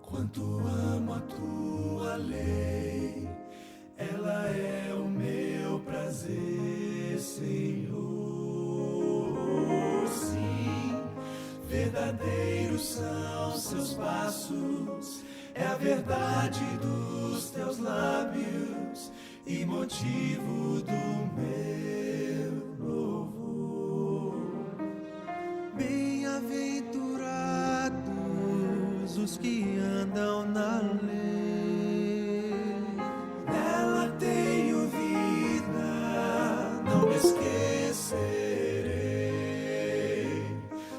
Quanto amo a tua lei, ela é o meu prazer, Senhor. Sim, verdadeiros são seus passos, é a verdade dos teus lábios e motivo do meu louvor. Bem-aventurados os que andam na lei, nela tenho vida, não me esquecerei.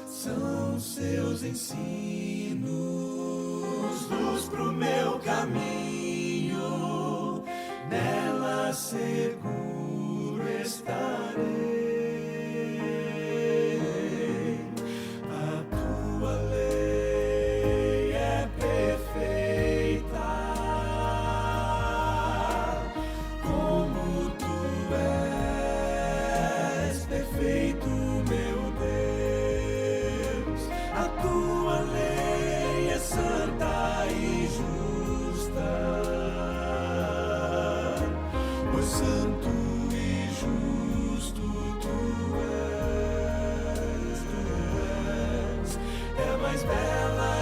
São seus ensinos, luz pro meu caminho, nela seguro estarei.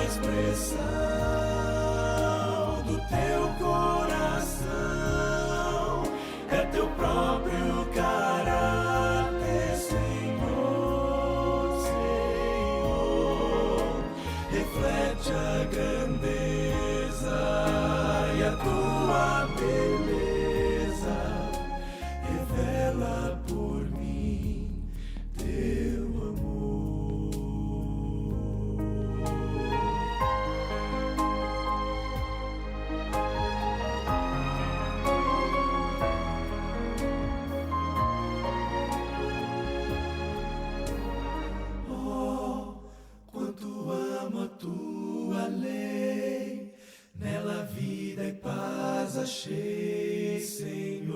Expressão do teu coração, é teu próprio caráter, Senhor, Senhor. Reflete a grandeza e a tua beleza, revela por mim teu amor. Achei, Senhor.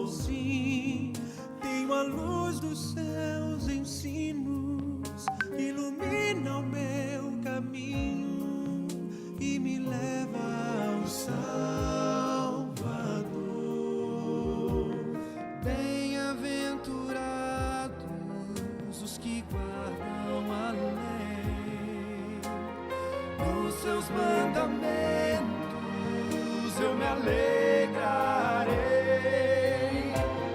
Sim, tenho a luz dos seus ensinos, ilumina o meu caminho e me leva ao Salvador. Bem-aventurados os que guardam a lei, nos seus mandamentos eu me alegrarei.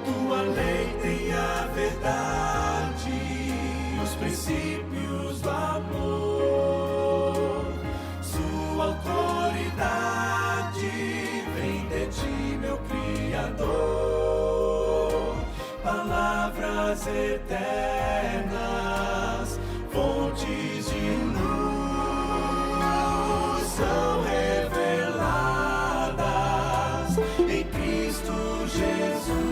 Tua lei tem a verdade, os princípios do amor. Sua autoridade vem de ti, meu Criador. Palavras eternas, fontes de luz, são reveladas em Cristo Jesus.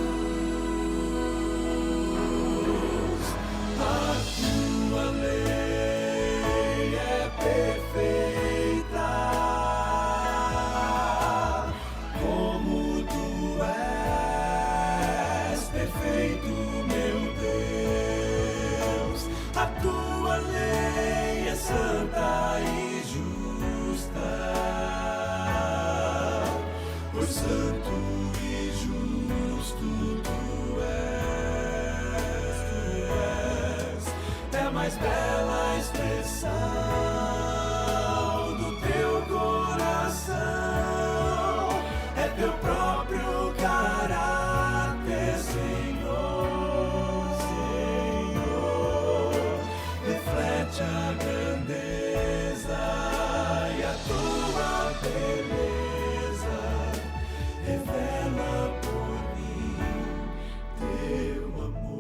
A tua lei é perfeita, como tu és perfeito, meu Deus. A tua lei é santa e justa, pois santo e justo tu és. É a mais bela expressão do teu coração, é teu próprio caráter, Senhor, Senhor. Reflete a grandeza e a tua beleza, revela por mim teu amor.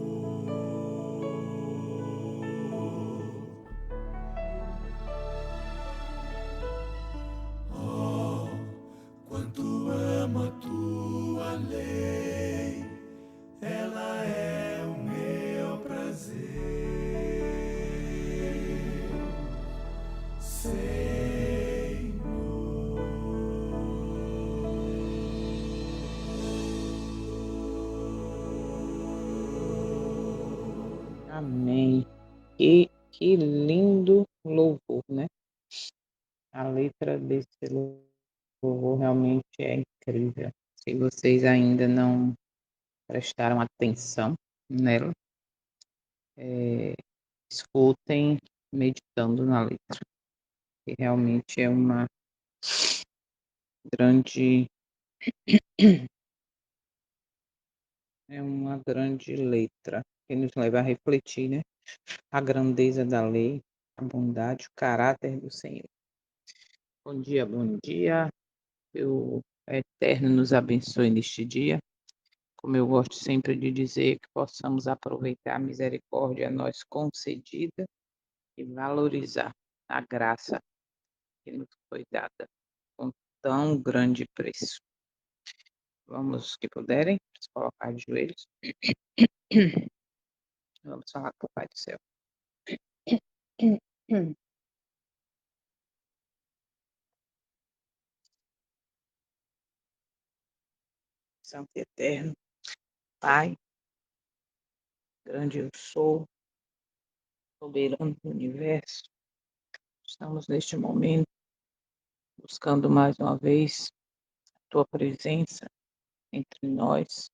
Amém. Que lindo louvor, né? A letra desse louvor realmente é incrível. Se vocês ainda não prestaram atenção nela, é, escutem meditando na letra, que realmente grande, é uma grande letra que nos leva a refletir, né? A grandeza da lei, a bondade, o caráter do Senhor. Bom dia. Que o Eterno nos abençoe neste dia. Como eu gosto sempre de dizer, que possamos aproveitar a misericórdia a nós concedida e valorizar a graça que nos foi dada com tão grande preço. Vamos, que puderem, se colocar de joelhos. Vamos falar com o Pai do Céu. Santo e Eterno, Pai, grande eu sou, soberano do universo, estamos neste momento buscando mais uma vez a Tua presença entre nós,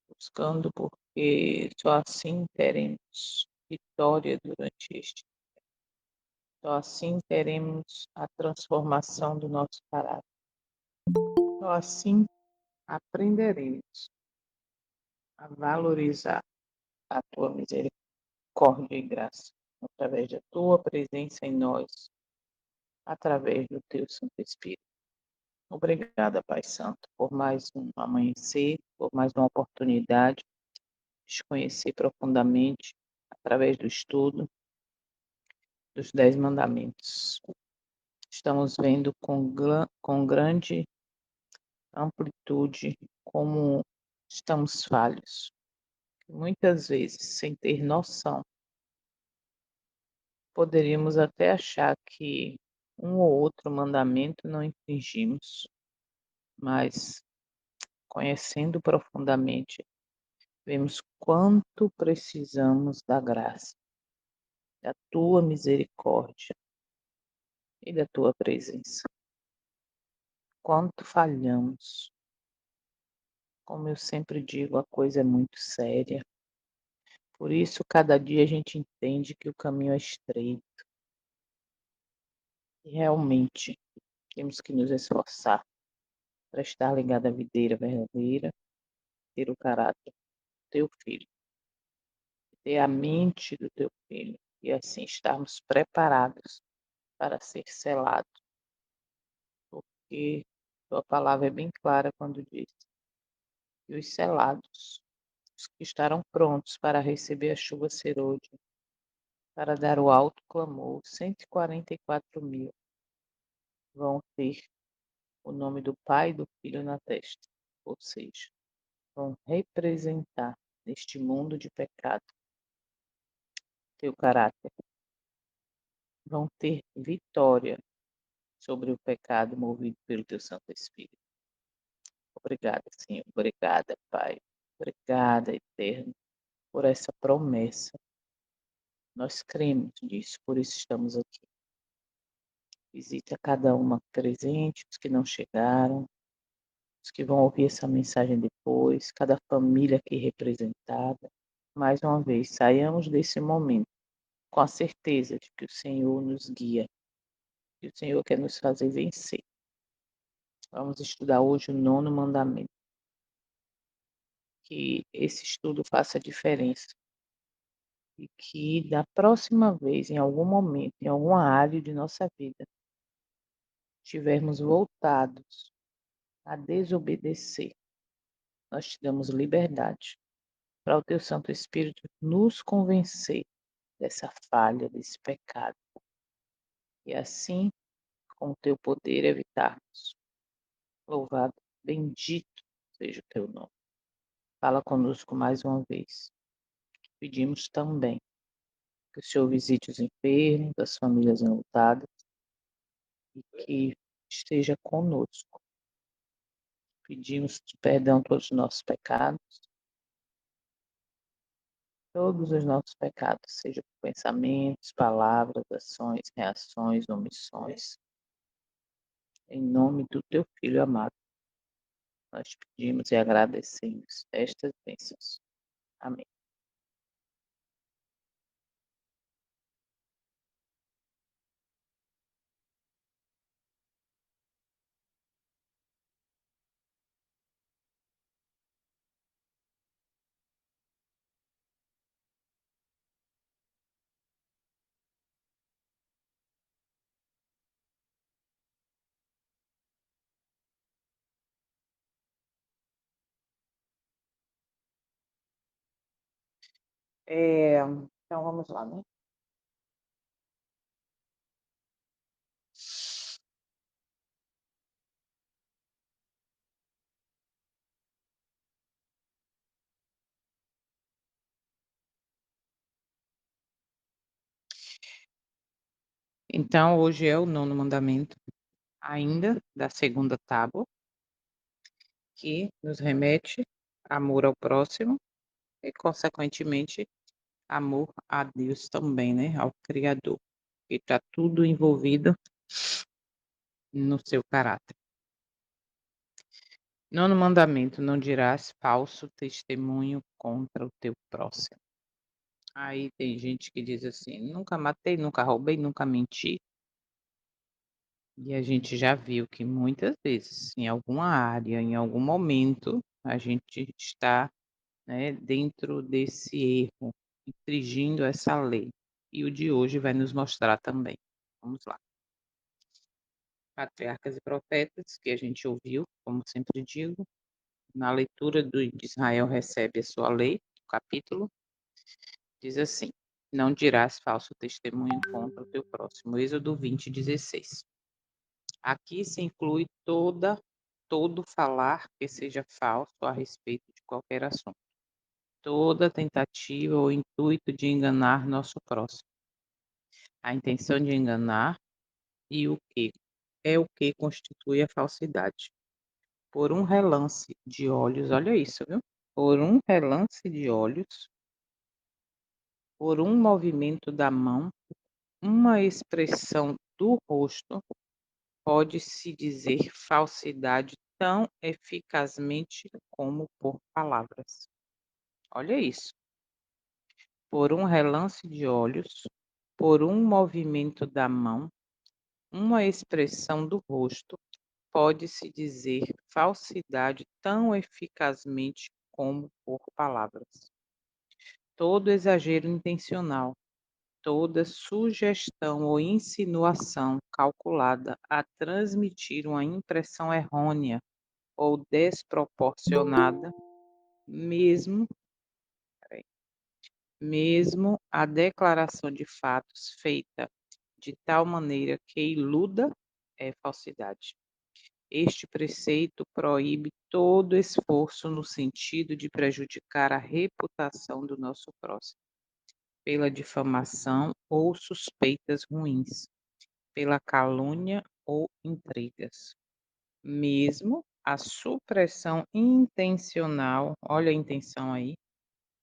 buscando porque só assim teremos vitória durante este. Só assim teremos a transformação do nosso caráter. Só assim aprenderemos a valorizar a tua misericórdia e graça através da tua presença em nós, através do teu Santo Espírito. Obrigada, Pai Santo, por mais um amanhecer, por mais uma oportunidade de te conhecer profundamente através do estudo dos 10 mandamentos. Estamos vendo com grande amplitude como estamos falhos. Muitas vezes, sem ter noção, poderíamos até achar que um ou outro mandamento não infringimos, mas conhecendo profundamente, vemos quanto precisamos da graça, da tua misericórdia e da tua presença. Quanto falhamos. Como eu sempre digo, a coisa é muito séria. Por isso, cada dia a gente entende que o caminho é estreito. E realmente temos que nos esforçar para estar ligado à videira verdadeira, ter o caráter do teu filho, ter a mente do teu filho, e assim estarmos preparados para ser selados, porque tua palavra é bem clara quando diz que os selados, os que estarão prontos para receber a chuva serôdia, para dar o alto clamor, 144.000 vão ter o nome do Pai e do Filho na testa, ou seja, vão representar neste mundo de pecado teu caráter, vão ter vitória sobre o pecado movido pelo teu Santo Espírito. Obrigada, Senhor. Obrigada, Pai. Obrigada, Eterno, por essa promessa. Nós cremos nisso, por isso estamos aqui. Visita cada uma presente, os que não chegaram, os que vão ouvir essa mensagem depois, cada família aqui representada. Mais uma vez, saiamos desse momento com a certeza de que o Senhor nos guia, que o Senhor quer nos fazer vencer. Vamos estudar hoje o 9º mandamento. Que esse estudo faça diferença e que da próxima vez, em algum momento, em alguma área de nossa vida, estivermos voltados a desobedecer, nós te damos liberdade para o teu Santo Espírito nos convencer dessa falha, desse pecado. E assim, com o teu poder, evitarmos. Louvado, bendito seja o teu nome. Fala conosco mais uma vez. Pedimos também que o Senhor visite os enfermos, as famílias enlutadas e que esteja conosco. Pedimos perdão pelos nossos pecados, todos os nossos pecados, seja por pensamentos, palavras, ações, reações, omissões. Em nome do teu Filho amado, nós pedimos e agradecemos estas bênçãos. Amém. Então vamos lá, né? Então, hoje é o nono mandamento, ainda da segunda tábua, que nos remete amor ao próximo e, consequentemente, amor a Deus também, né? Ao Criador, que está tudo envolvido no seu caráter. Nono mandamento: não dirás falso testemunho contra o teu próximo. Aí tem gente que diz assim: nunca matei, nunca roubei, nunca menti. E a gente já viu que muitas vezes, em alguma área, em algum momento, a gente está, né, dentro desse erro, infringindo essa lei. E o de hoje vai nos mostrar também. Vamos lá. Patriarcas e profetas, que a gente ouviu, como sempre digo, na leitura de Israel recebe a sua lei, o capítulo, diz assim: não dirás falso testemunho contra o teu próximo. Êxodo 20:16. Aqui se inclui todo falar que seja falso a respeito de qualquer assunto, toda tentativa ou intuito de enganar nosso próximo. A intenção de enganar e o que é o que constitui a falsidade. Por um relance de olhos, olha isso, viu? Por um relance de olhos, por um movimento da mão, uma expressão do rosto, pode-se dizer falsidade tão eficazmente como por palavras. Olha isso. Por um relance de olhos, por um movimento da mão, uma expressão do rosto, pode-se dizer falsidade tão eficazmente como por palavras. Todo exagero intencional, toda sugestão ou insinuação calculada a transmitir uma impressão errônea ou desproporcionada, mesmo mesmo a declaração de fatos feita de tal maneira que iluda, é falsidade. Este preceito proíbe todo esforço no sentido de prejudicar a reputação do nosso próximo, pela difamação ou suspeitas ruins, pela calúnia ou intrigas. Mesmo a supressão intencional, olha a intenção aí,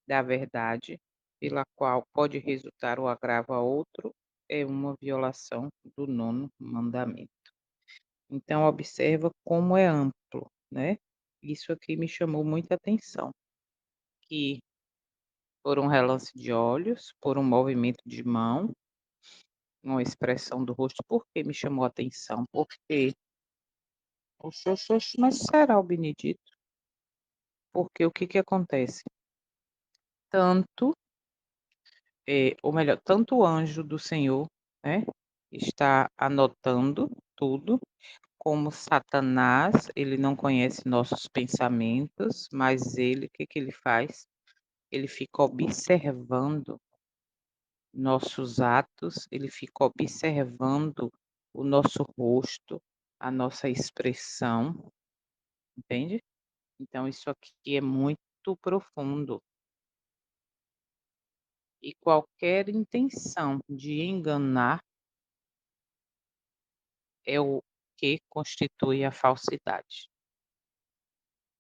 da verdade, pela qual pode resultar o agravo a outro, é uma violação do nono mandamento. Então observa como é amplo, né? Isso aqui me chamou muita atenção, que por um relance de olhos, por um movimento de mão, uma expressão do rosto, por que me chamou a atenção? Porque, oxe, oxe, oxe, mas será o Benedito? Porque o que que acontece? Tanto, ou melhor, tanto o anjo do Senhor, né, está anotando tudo, como Satanás, ele não conhece nossos pensamentos, mas ele, o que que ele faz? Ele fica observando nossos atos, ele fica observando o nosso rosto, a nossa expressão, entende? Então isso aqui é muito profundo. E qualquer intenção de enganar é o que constitui a falsidade.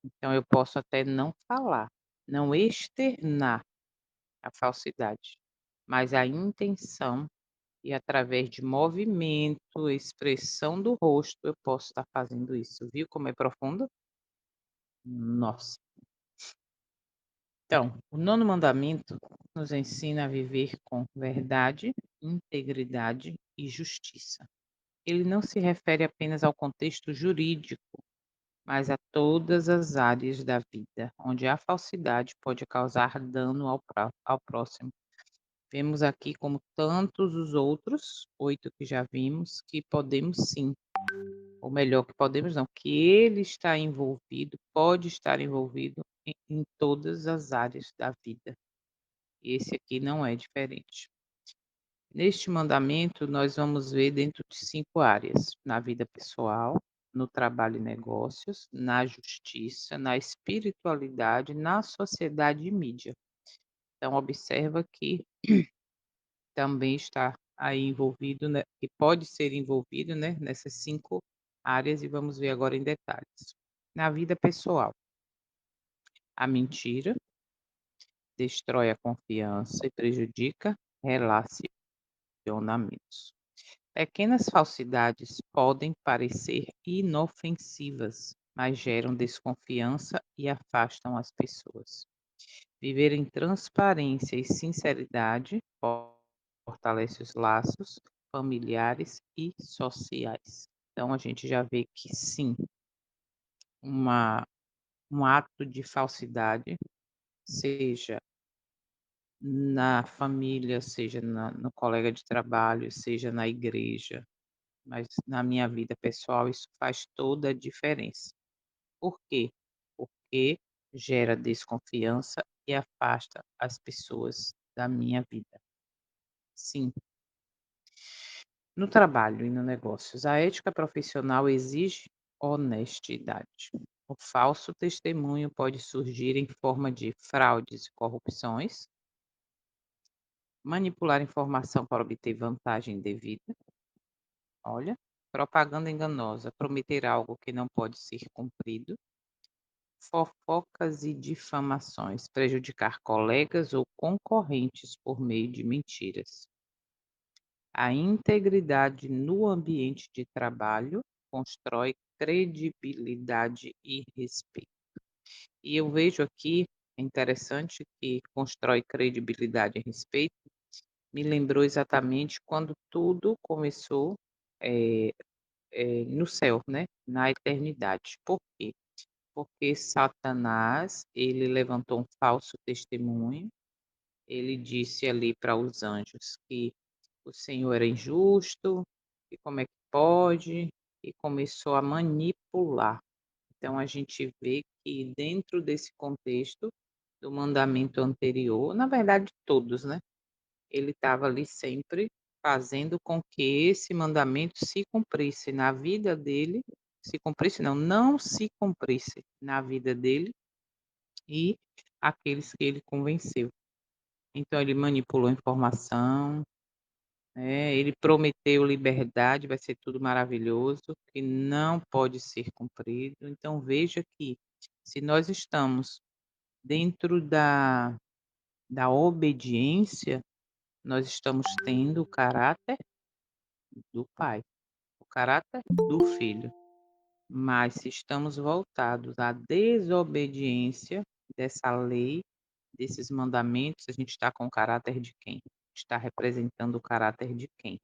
Então eu posso até não falar, não externar, a falsidade, mas a intenção e através de movimento, expressão do rosto, eu posso estar fazendo isso. Viu como é profundo? Nossa. Então, o nono mandamento nos ensina a viver com verdade, integridade e justiça. Ele não se refere apenas ao contexto jurídico, mas a todas as áreas da vida, onde a falsidade pode causar dano ao próximo. Vemos aqui, como tantos os outros, 8 que já vimos, que podemos sim, ou melhor, que podemos não, que ele está envolvido, pode estar envolvido em todas as áreas da vida. E esse aqui não é diferente. Neste mandamento, nós vamos ver dentro de 5 áreas: na vida pessoal, no trabalho e negócios, na justiça, na espiritualidade, na sociedade e mídia. Então observa que também está aí envolvido, né, que pode ser envolvido, né, nessas 5 áreas, e vamos ver agora em detalhes. Na vida pessoal, a mentira destrói a confiança e prejudica relacionamentos. Pequenas falsidades podem parecer inofensivas, mas geram desconfiança e afastam as pessoas. Viver em transparência e sinceridade fortalece os laços familiares e sociais. Então, a gente já vê que sim, uma, um ato de falsidade, seja na família, seja no colega de trabalho, seja na igreja, mas na minha vida pessoal isso faz toda a diferença. Por quê? Porque gera desconfiança e afasta as pessoas da minha vida. Sim, no trabalho e no negócios, a ética profissional exige honestidade. O falso testemunho pode surgir em forma de fraudes e corrupções, manipular informação para obter vantagem indevida, olha, propaganda enganosa, prometer algo que não pode ser cumprido, fofocas e difamações, prejudicar colegas ou concorrentes por meio de mentiras. A integridade no ambiente de trabalho constrói credibilidade e respeito. E eu vejo aqui, é interessante que constrói credibilidade e respeito, me lembrou exatamente quando tudo começou eh, no céu, né, na eternidade. Por quê? Porque Satanás, ele levantou um falso testemunho, ele disse ali para os anjos que o Senhor era injusto, e como é que pode, e começou a manipular. Então a gente vê que dentro desse contexto do mandamento anterior, na verdade todos, né, ele estava ali sempre fazendo com que esse mandamento se cumprisse na vida dele, se cumprisse não, não se cumprisse na vida dele e aqueles que ele convenceu. Então ele manipulou a informação, né, ele prometeu liberdade, vai ser tudo maravilhoso, que não pode ser cumprido. Então veja que se nós estamos dentro da obediência, nós estamos tendo o caráter do pai, o caráter do filho. Mas se estamos voltados à desobediência dessa lei, desses mandamentos, a gente está com o caráter de quem? Está representando o caráter de quem?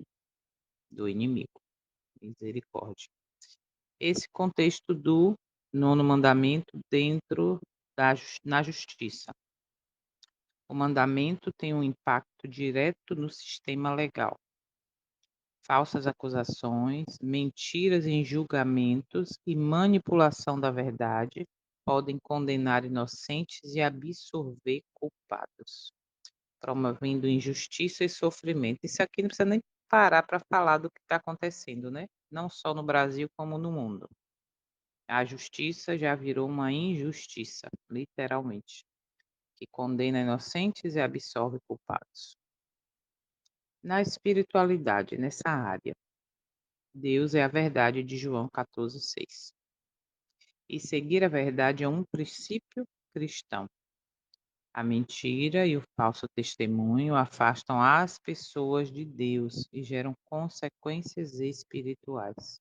Do inimigo. Misericórdia. Esse contexto do nono mandamento dentro na justiça. O mandamento tem um impacto direto no sistema legal. Falsas acusações, mentiras em julgamentos e manipulação da verdade podem condenar inocentes e absorver culpados, promovendo injustiça e sofrimento. Isso aqui não precisa nem parar para falar do que está acontecendo, né? Não só no Brasil, como no mundo. A justiça já virou uma injustiça, literalmente, que condena inocentes e absorve culpados. Na espiritualidade, nessa área, Deus é a verdade de João 14,6. E seguir a verdade é um princípio cristão. A mentira e o falso testemunho afastam as pessoas de Deus e geram consequências espirituais.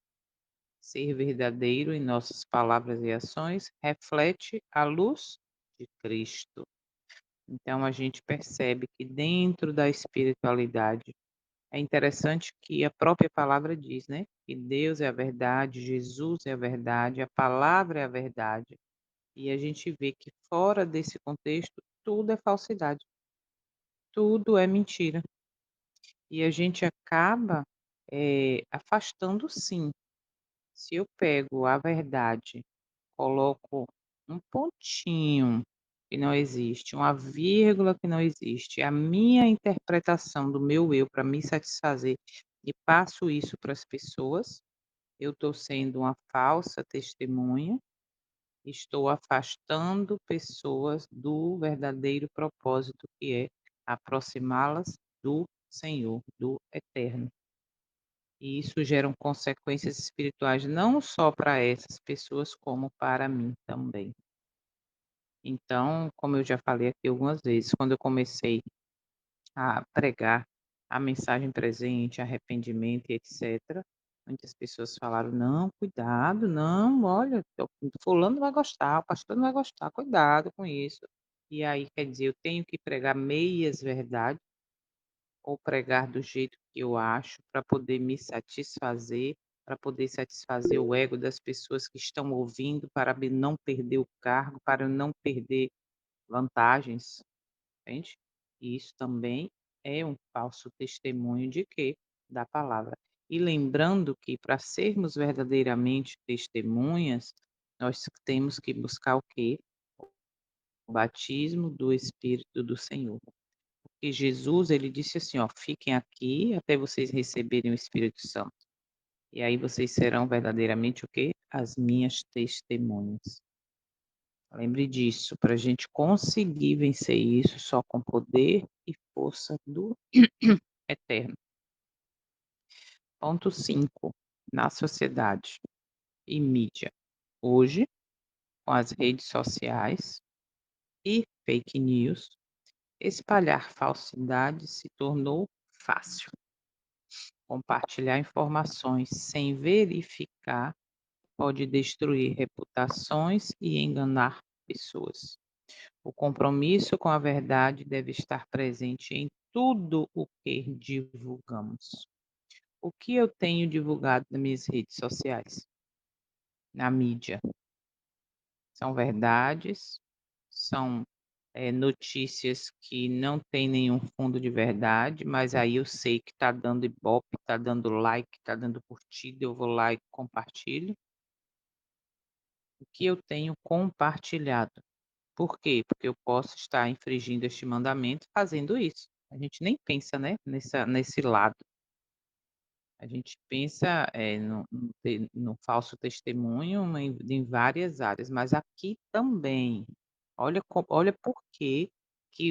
Ser verdadeiro em nossas palavras e ações reflete a luz de Cristo. Então a gente percebe que dentro da espiritualidade é interessante que a própria palavra diz, né? Que Deus é a verdade, Jesus é a verdade, a palavra é a verdade. E a gente vê que fora desse contexto tudo é falsidade, tudo é mentira. E a gente acaba afastando sim. Se eu pego a verdade, coloco um pontinho que não existe, uma vírgula que não existe, a minha interpretação do meu eu para me satisfazer e passo isso para as pessoas, eu estou sendo uma falsa testemunha, estou afastando pessoas do verdadeiro propósito que é aproximá-las do Senhor, do Eterno. E isso geram consequências espirituais não só para essas pessoas, como para mim também. Então, como eu já falei aqui algumas vezes, quando eu comecei a pregar a mensagem presente, arrependimento e etcétera, muitas pessoas falaram: "Não, cuidado, não, olha, o fulano não vai gostar, o pastor não vai gostar, cuidado com isso". E aí, quer dizer, eu tenho que pregar meias verdades ou pregar do jeito que eu acho para poder me satisfazer, para poder satisfazer o ego das pessoas que estão ouvindo, para não perder o cargo, para não perder vantagens, entende? E isso também é um falso testemunho de quê? Da palavra. E lembrando que para sermos verdadeiramente testemunhas, nós temos que buscar o quê? O batismo do Espírito do Senhor. Porque Jesus, ele disse assim, ó: "Fiquem aqui até vocês receberem o Espírito Santo. E aí vocês serão verdadeiramente o quê? As minhas testemunhas". Lembre disso, para a gente conseguir vencer isso só com poder e força do Eterno. Ponto 5: na sociedade e mídia. Hoje, com as redes sociais e fake news, espalhar falsidades se tornou fácil. Compartilhar informações sem verificar pode destruir reputações e enganar pessoas. O compromisso com a verdade deve estar presente em tudo o que divulgamos. O que eu tenho divulgado nas minhas redes sociais, na mídia? São verdades, são notícias que não têm nenhum fundo de verdade, mas aí eu sei que está dando ibope, está dando like, está dando curtida, eu vou lá e compartilho. O que eu tenho compartilhado? Por quê? Porque eu posso estar infringindo este mandamento fazendo isso. A gente nem pensa, né, nesse lado. A gente pensa, no falso testemunho em várias áreas, mas aqui também. Olha por que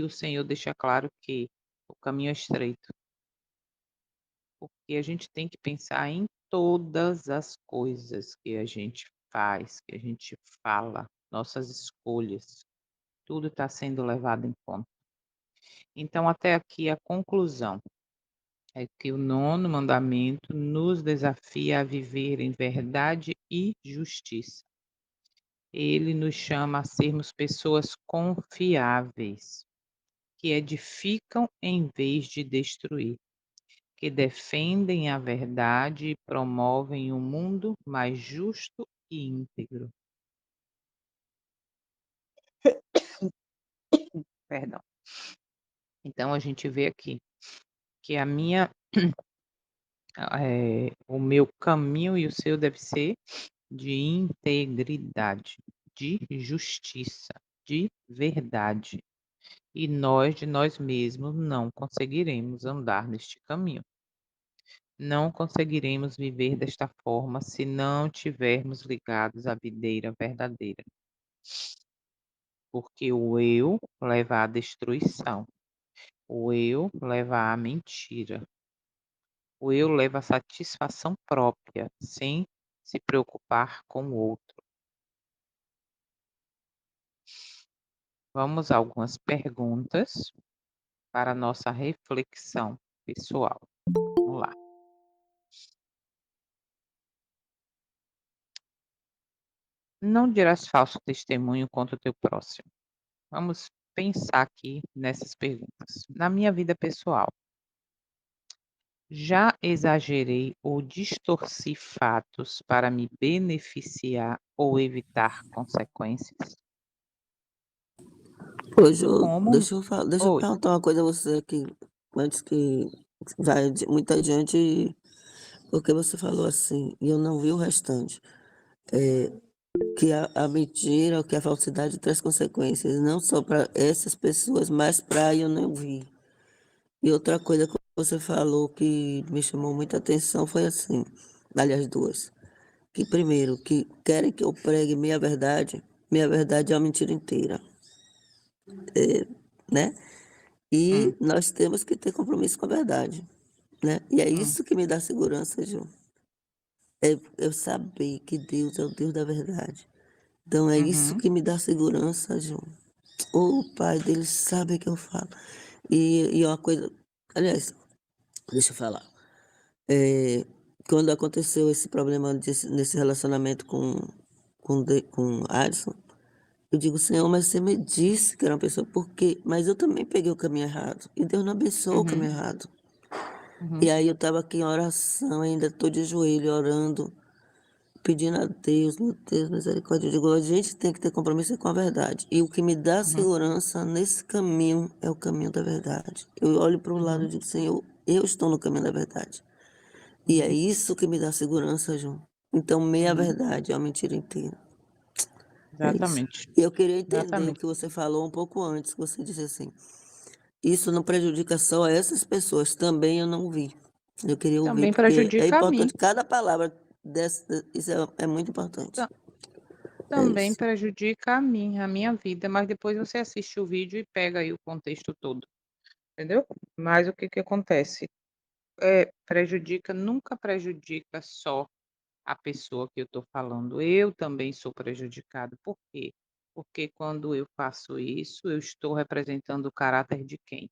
o Senhor deixa claro que o caminho é estreito, porque a gente tem que pensar em todas as coisas que a gente faz, que a gente fala, nossas escolhas, tudo está sendo levado em conta. Então até aqui a conclusão é que o nono mandamento nos desafia a viver em verdade e justiça. Ele nos chama a sermos pessoas confiáveis, que edificam em vez de destruir, que defendem a verdade e promovem um mundo mais justo e íntegro. Perdão. Então a gente vê aqui que o meu caminho e o seu deve ser de integridade, de justiça, de verdade. E nós, de nós mesmos, não conseguiremos andar neste caminho. Não conseguiremos viver desta forma se não tivermos ligados à videira verdadeira, porque o eu leva à destruição, o eu leva à mentira, o eu leva à satisfação própria, sem se preocupar com o outro. Vamos a algumas perguntas para nossa reflexão pessoal. Vamos lá. Não dirás falso testemunho contra o teu próximo. Vamos pensar aqui nessas perguntas. Na minha vida pessoal, já exagerei ou distorci fatos para me beneficiar ou evitar consequências? Hoje, eu, Como deixa eu oi. perguntar uma coisa a você aqui, antes que vai muito adiante, porque você falou assim, e eu não vi o restante, que a mentira, que a falsidade traz consequências, não só para essas pessoas, mas para eu não vi. E outra coisa que você falou que me chamou muita atenção foi assim, aliás, duas. Que primeiro, que querem que eu pregue meia verdade é uma mentira inteira, né? Hum, E nós temos que ter compromisso com a verdade, né? E é hum, isso que me dá segurança, Ju. É eu saber que Deus é o Deus da verdade. Então é isso uhum, que me dá segurança, Ju. O Pai dele sabe que eu falo. E uma coisa, aliás, deixa eu falar. É, quando aconteceu esse problema nesse relacionamento com Adson, eu digo, Senhor, mas você me disse que era uma pessoa, por quê? Mas eu também peguei o caminho errado. E Deus não abençoou o uhum, caminho errado. E uhum, aí eu estava aqui em oração, ainda estou de joelho orando, pedindo a Deus, meu Deus, misericórdia. Eu digo, a gente tem que ter compromisso com a verdade. E o que me dá uhum, segurança nesse caminho é o caminho da verdade. Eu olho para o lado e uhum, digo, Senhor, eu estou no caminho da verdade. E é uhum, isso que me dá segurança, João. Então, meia uhum. verdade é uma mentira inteira. É isso. Exatamente, E eu queria entender o exatamente. que você falou um pouco antes, que você disse assim, isso não prejudica só essas pessoas, também eu não vi. Eu queria ouvir, Também porque é prejudica a mim. importante, cada palavra dessa, isso é muito importante. Ta É também isso. prejudica a minha vida, mas depois você assiste o vídeo e pega aí o contexto todo, entendeu? Mas o que que acontece? Prejudica nunca prejudica só a pessoa que eu estou falando, eu também sou prejudicado. Por quê? Porque quando eu faço isso, eu estou representando o caráter de quem?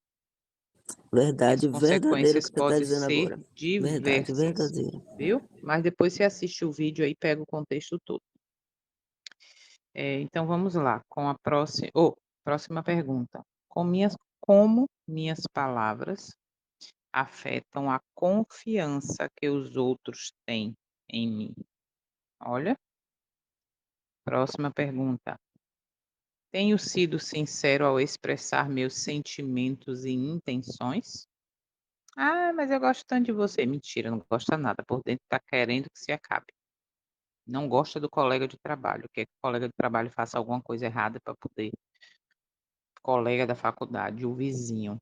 E as Verdade verdadeira consequências que você está podem dizendo ser agora. Verdade diversas, verdadeira. viu? Mas depois você assiste o vídeo aí, pega o contexto todo. Então vamos lá, com a próxima pergunta. Como minhas palavras afetam a confiança que os outros têm em mim? Olha, próxima pergunta. Tenho sido sincero ao expressar meus sentimentos e intenções? Ah, mas eu gosto tanto de você. Mentira, não gosta nada. Por dentro está querendo que se acabe. Não gosta do colega de trabalho, quer que o colega de trabalho faça alguma coisa errada para poder. Colega da faculdade, o vizinho.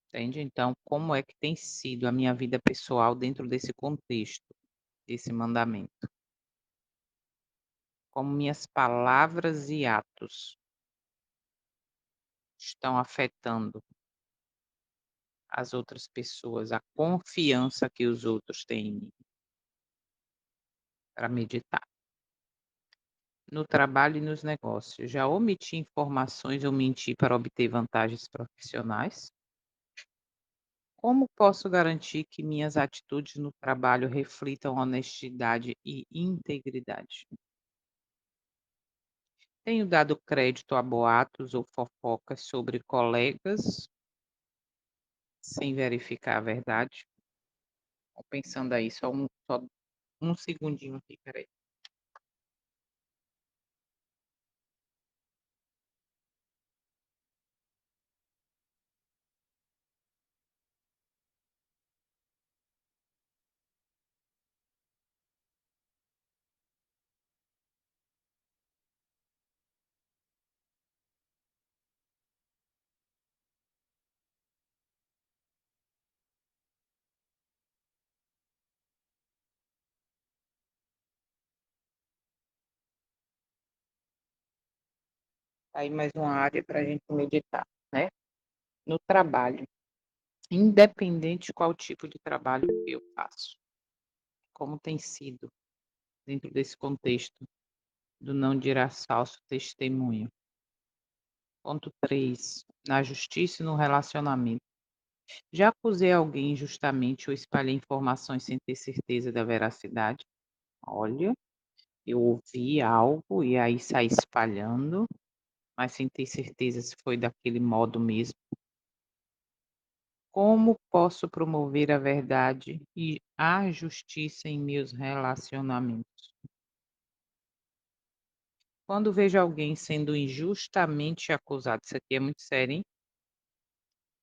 Entende? Então, como é que tem sido a minha vida pessoal dentro desse contexto, desse mandamento? Como minhas palavras e atos estão afetando as outras pessoas, a confiança que os outros têm em mim, para meditar. No trabalho e nos negócios, já omiti informações ou menti para obter vantagens profissionais? Como posso garantir que minhas atitudes no trabalho reflitam honestidade e integridade? Tenho dado crédito a boatos ou fofocas sobre colegas sem verificar a verdade? Tô pensando aí, só um segundinho aqui, peraí. Aí mais uma área para a gente meditar, né? No trabalho, independente de qual tipo de trabalho que eu faço, como tem sido dentro desse contexto do não dirás falso testemunho. Ponto 3. Na justiça e no relacionamento. Já acusei alguém injustamente ou espalhei informações sem ter certeza da veracidade? Olha, eu ouvi algo e aí saí espalhando, mas sem ter certeza se foi daquele modo mesmo. Como posso promover a verdade e a justiça em meus relacionamentos? Quando vejo alguém sendo injustamente acusado, isso aqui é muito sério, hein?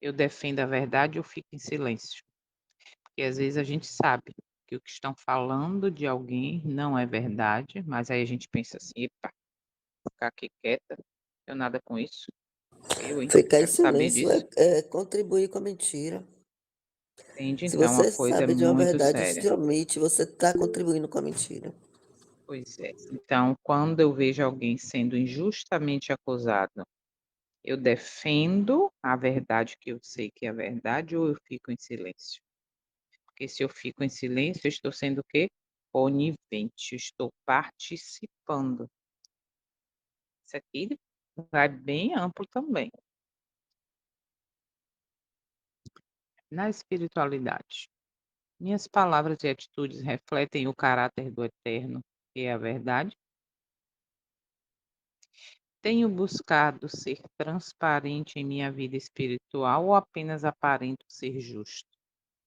Eu defendo a verdade ou fico em silêncio? Porque às vezes a gente sabe que o que estão falando de alguém não é verdade, mas aí a gente pensa assim: "Epa, vou ficar aqui quieta, não tenho nada com isso. Eu, hein, Ficar em quero saber silêncio disso", é contribuir com a mentira. entende? Se Então a você coisa é sabe de uma muito verdade e séria. se omite, você está contribuindo com a mentira. Pois é. Então, quando eu vejo alguém sendo injustamente acusado, eu defendo a verdade que eu sei que é a verdade ou eu fico em silêncio? Porque se eu fico em silêncio, eu estou sendo o quê? Conivente, eu estou participando. Isso aqui vai bem amplo também. Na espiritualidade, minhas palavras e atitudes refletem o caráter do eterno, que é a verdade? Tenho buscado ser transparente em minha vida espiritual ou apenas aparento ser justo?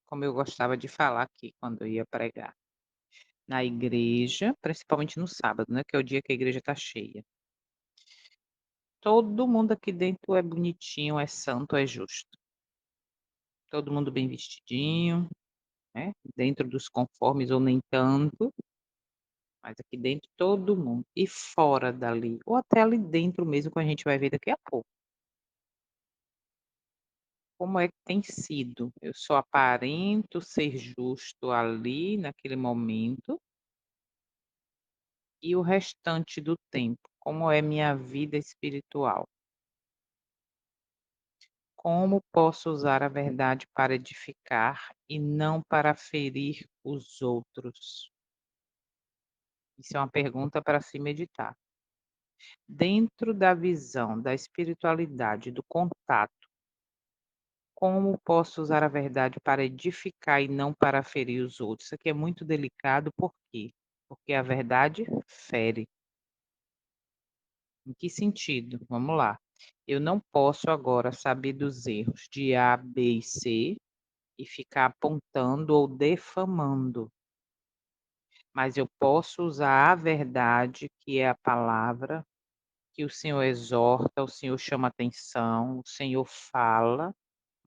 Como eu gostava de falar aqui quando eu ia pregar. Na igreja, principalmente no sábado, né, que é o dia que a igreja está cheia. Todo mundo aqui dentro é bonitinho, é santo, é justo. Todo mundo bem vestidinho, né, dentro dos conformes ou nem tanto, mas aqui dentro todo mundo. E fora dali, ou até ali dentro mesmo, que a gente vai ver daqui a pouco. Como é que tem sido? Eu só aparento ser justo ali, naquele momento, e o restante do tempo, como é minha vida espiritual? Como posso usar a verdade para edificar e não para ferir os outros? Isso é uma pergunta para se meditar. Dentro da visão da espiritualidade, do contato, como posso usar a verdade para edificar e não para ferir os outros? Isso aqui é muito delicado, por quê? Porque a verdade fere. Em que sentido? Vamos lá. Eu não posso agora saber dos erros de A, B e C e ficar apontando ou defamando, mas eu posso usar a verdade, que é a palavra, que o Senhor exorta, o Senhor chama atenção, o Senhor fala,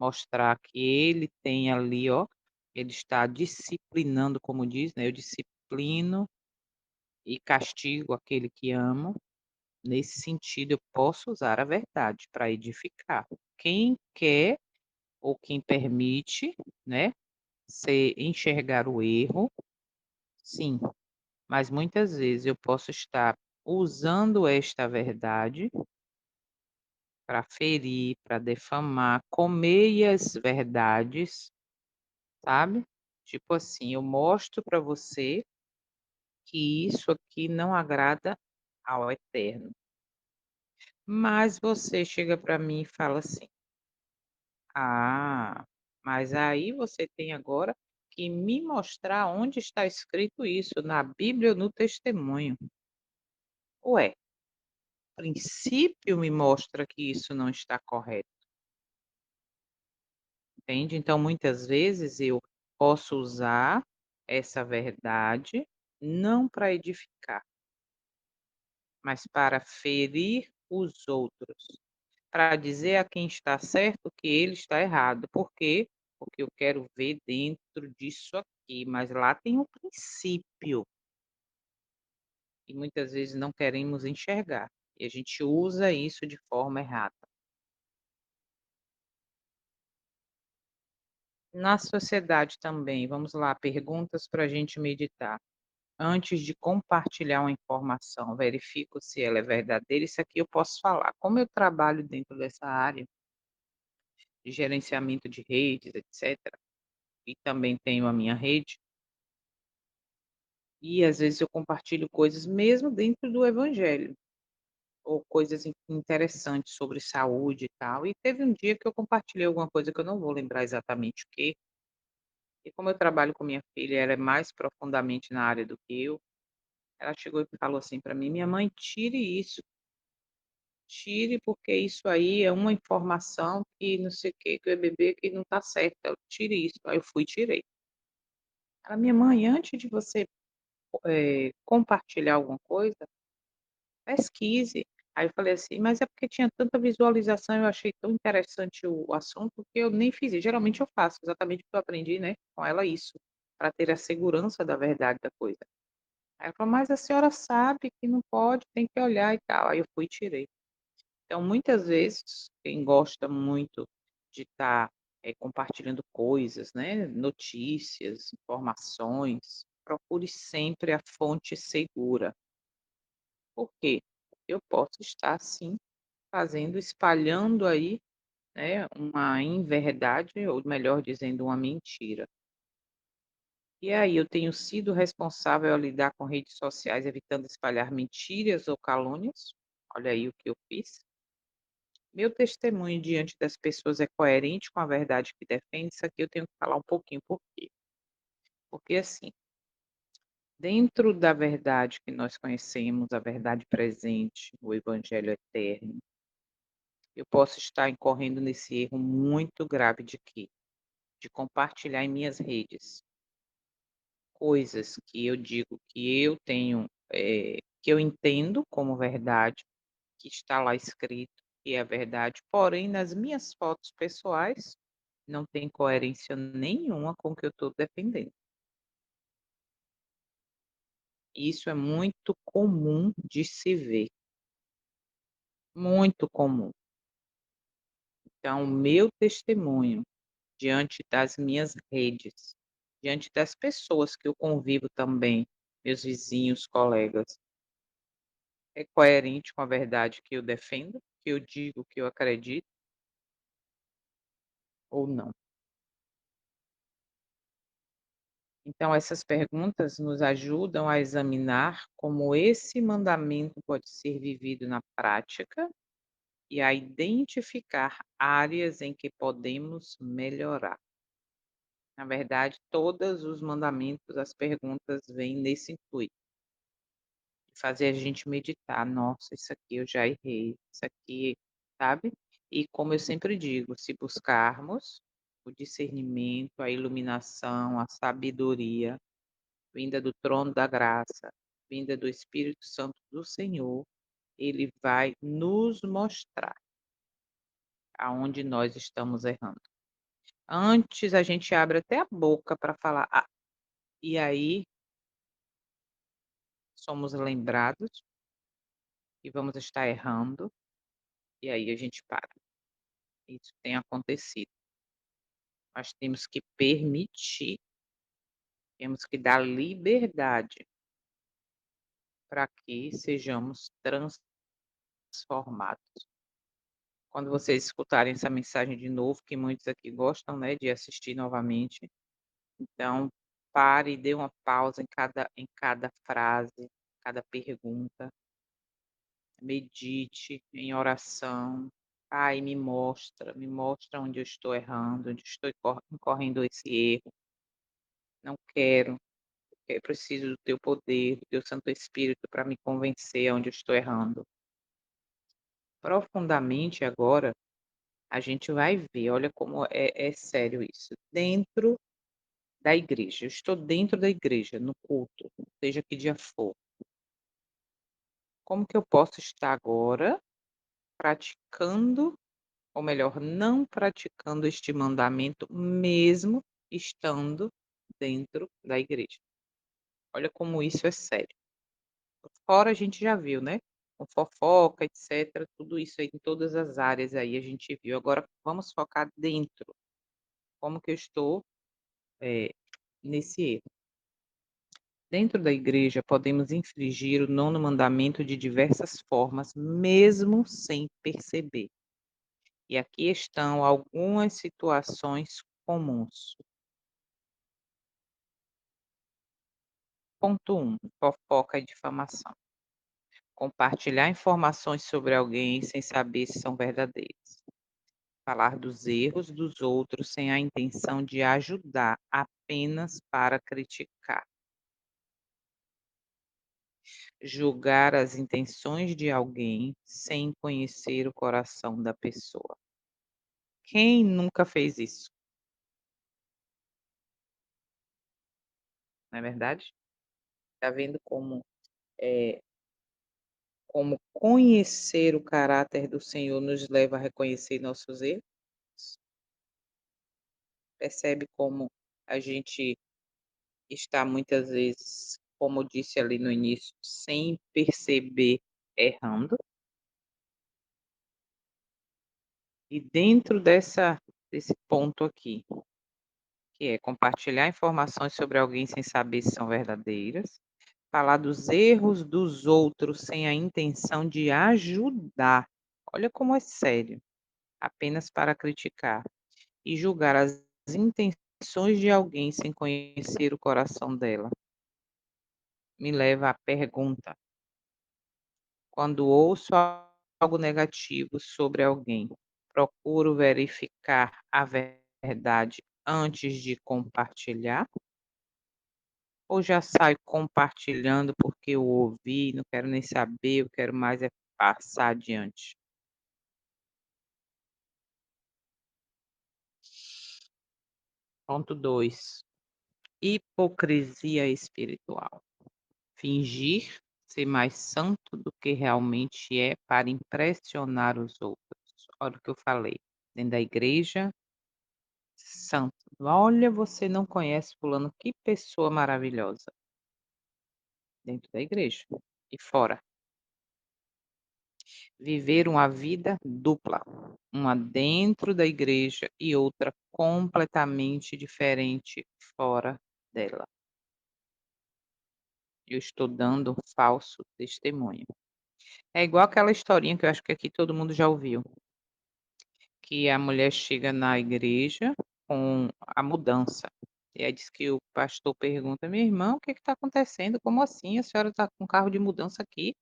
mostrar que Ele tem ali, ó, Ele está disciplinando, como diz, né, eu disciplino e castigo aquele que amo. Nesse sentido, eu posso usar a verdade para edificar. Quem quer ou quem permite, né, enxergar o erro, sim, mas muitas vezes eu posso estar usando esta verdade para ferir, para defamar, com meias verdades, sabe? Tipo assim, eu mostro para você que isso aqui não agrada ao Eterno, mas você chega para mim e fala assim: "Ah, mas aí você tem agora que me mostrar onde está escrito isso, na Bíblia ou no testemunho". Ué, o princípio me mostra que isso não está correto. Entende? Então, muitas vezes eu posso usar essa verdade não para edificar, mas para ferir os outros, para dizer a quem está certo que ele está errado. Por quê? Porque eu quero ver dentro disso aqui, mas lá tem um princípio e muitas vezes não queremos enxergar. E a gente usa isso de forma errada. Na sociedade também, vamos lá, perguntas para a gente meditar. Antes de compartilhar uma informação, verifico se ela é verdadeira. Isso aqui eu posso falar. Como eu trabalho dentro dessa área de gerenciamento de redes, etcétera, e também tenho a minha rede, e às vezes eu compartilho coisas mesmo dentro do evangelho. ou coisas interessantes sobre saúde e tal. E teve um dia que eu compartilhei alguma coisa que eu não vou lembrar exatamente o quê, e como eu trabalho com minha filha, ela é mais profundamente na área do que eu, ela chegou e falou assim para mim: "Minha mãe, tire isso, tire porque isso aí é uma informação que não sei o quê, que o EBB que não está certo, tire isso". Aí eu fui e tirei. Ela: "Minha mãe, antes de você, compartilhar alguma coisa, pesquise". Aí eu falei assim: "Mas é porque tinha tanta visualização, eu achei tão interessante o assunto que eu nem fiz". E geralmente eu faço exatamente o que eu aprendi, né, com ela isso, para ter a segurança da verdade da coisa. Aí ela falou: "Mas a senhora sabe que não pode, tem que olhar e tal". Aí eu fui e tirei. Então muitas vezes, quem gosta muito de estar, compartilhando coisas, né, notícias, informações, procure sempre a fonte segura. Por quê? Eu posso estar sim fazendo, espalhando aí, né, uma inverdade ou melhor dizendo, uma mentira. E aí eu tenho sido responsável ao lidar com redes sociais, evitando espalhar mentiras ou calúnias? Olha aí o que eu fiz. Meu testemunho diante das pessoas é coerente com a verdade que defende? Isso aqui eu tenho que falar um pouquinho por quê. Porque assim, dentro da verdade que nós conhecemos, a verdade presente, o evangelho eterno, eu posso estar incorrendo nesse erro muito grave de quê? De compartilhar em minhas redes coisas que eu digo que eu tenho, que eu entendo como verdade, que está lá escrito que é verdade, porém nas minhas fotos pessoais não tem coerência nenhuma com o que eu estou defendendo. Isso é muito comum de se ver, muito comum. Então, o meu testemunho diante das minhas redes, diante das pessoas que eu convivo também, meus vizinhos, colegas, é coerente com a verdade que eu defendo, que eu digo, que eu acredito ou não? Então, essas perguntas nos ajudam a examinar como esse mandamento pode ser vivido na prática e a identificar áreas em que podemos melhorar. Na verdade, todos os mandamentos, as perguntas vêm nesse intuito. Fazer a gente meditar: "Nossa, isso aqui eu já errei, isso aqui", sabe. E como eu sempre digo, se buscarmos o discernimento, a iluminação, a sabedoria, vinda do trono da graça, vinda do Espírito Santo do Senhor, ele vai nos mostrar aonde nós estamos errando. Antes a gente abre até a boca para falar: "Ah", e aí somos lembrados e vamos estar errando, e aí a gente para. Isso tem acontecido. Nós temos que permitir, temos que dar liberdade para que sejamos transformados. Quando vocês escutarem essa mensagem de novo, que muitos aqui gostam, né, de assistir novamente, então pare e dê uma pausa em cada frase, cada pergunta, medite em oração. Pai, me mostra onde eu estou errando, onde estou incorrendo esse erro. Não quero. Eu preciso do teu poder, do teu Santo Espírito para me convencer aonde eu estou errando. Profundamente agora, a gente vai ver, olha como é sério isso. Dentro da igreja, eu estou dentro da igreja, no culto, seja que dia for. Como que eu posso estar agora praticando, ou melhor, não praticando este mandamento, mesmo estando dentro da igreja? Olha como isso é sério. Fora a gente já viu, né, com fofoca, etcétera, tudo isso aí em todas as áreas aí a gente viu. Agora vamos focar dentro, como que eu estou, eh, nesse erro. Dentro da igreja podemos infringir o nono mandamento de diversas formas, mesmo sem perceber. E aqui estão algumas situações comuns. Ponto um: fofoca e difamação. Compartilhar informações sobre alguém sem saber se são verdadeiras. Falar dos erros dos outros sem a intenção de ajudar, apenas para criticar. Julgar as intenções de alguém sem conhecer o coração da pessoa. Quem nunca fez isso? Não é verdade? Está vendo eh, como conhecer o caráter do Senhor nos leva a reconhecer nossos erros? Percebe como a gente está muitas vezes, como eu disse ali no início, sem perceber, errando? E dentro desse ponto aqui, que é compartilhar informações sobre alguém sem saber se são verdadeiras, falar dos erros dos outros sem a intenção de ajudar. Olha como é sério, apenas para criticar. E julgar as intenções de alguém sem conhecer o coração dela. Me leva à pergunta: quando ouço algo negativo sobre alguém, procuro verificar a verdade antes de compartilhar? Ou já saio compartilhando porque eu ouvi, não quero nem saber, eu quero mais é passar adiante? Ponto 2: hipocrisia espiritual. Fingir ser mais santo do que realmente é para impressionar os outros. Olha o que eu falei, dentro da igreja, santo. Olha, você não conhece fulano, que pessoa maravilhosa. Dentro da igreja e fora. Viver uma vida dupla, uma dentro da igreja e outra completamente diferente fora dela. Eu estou dando um falso testemunho. É igual aquela historinha que eu acho que aqui todo mundo já ouviu, que a mulher chega na igreja com a mudança. E aí diz que o pastor pergunta: "Minha irmã, o que está acontecendo? Como assim a senhora está com carro de mudança aqui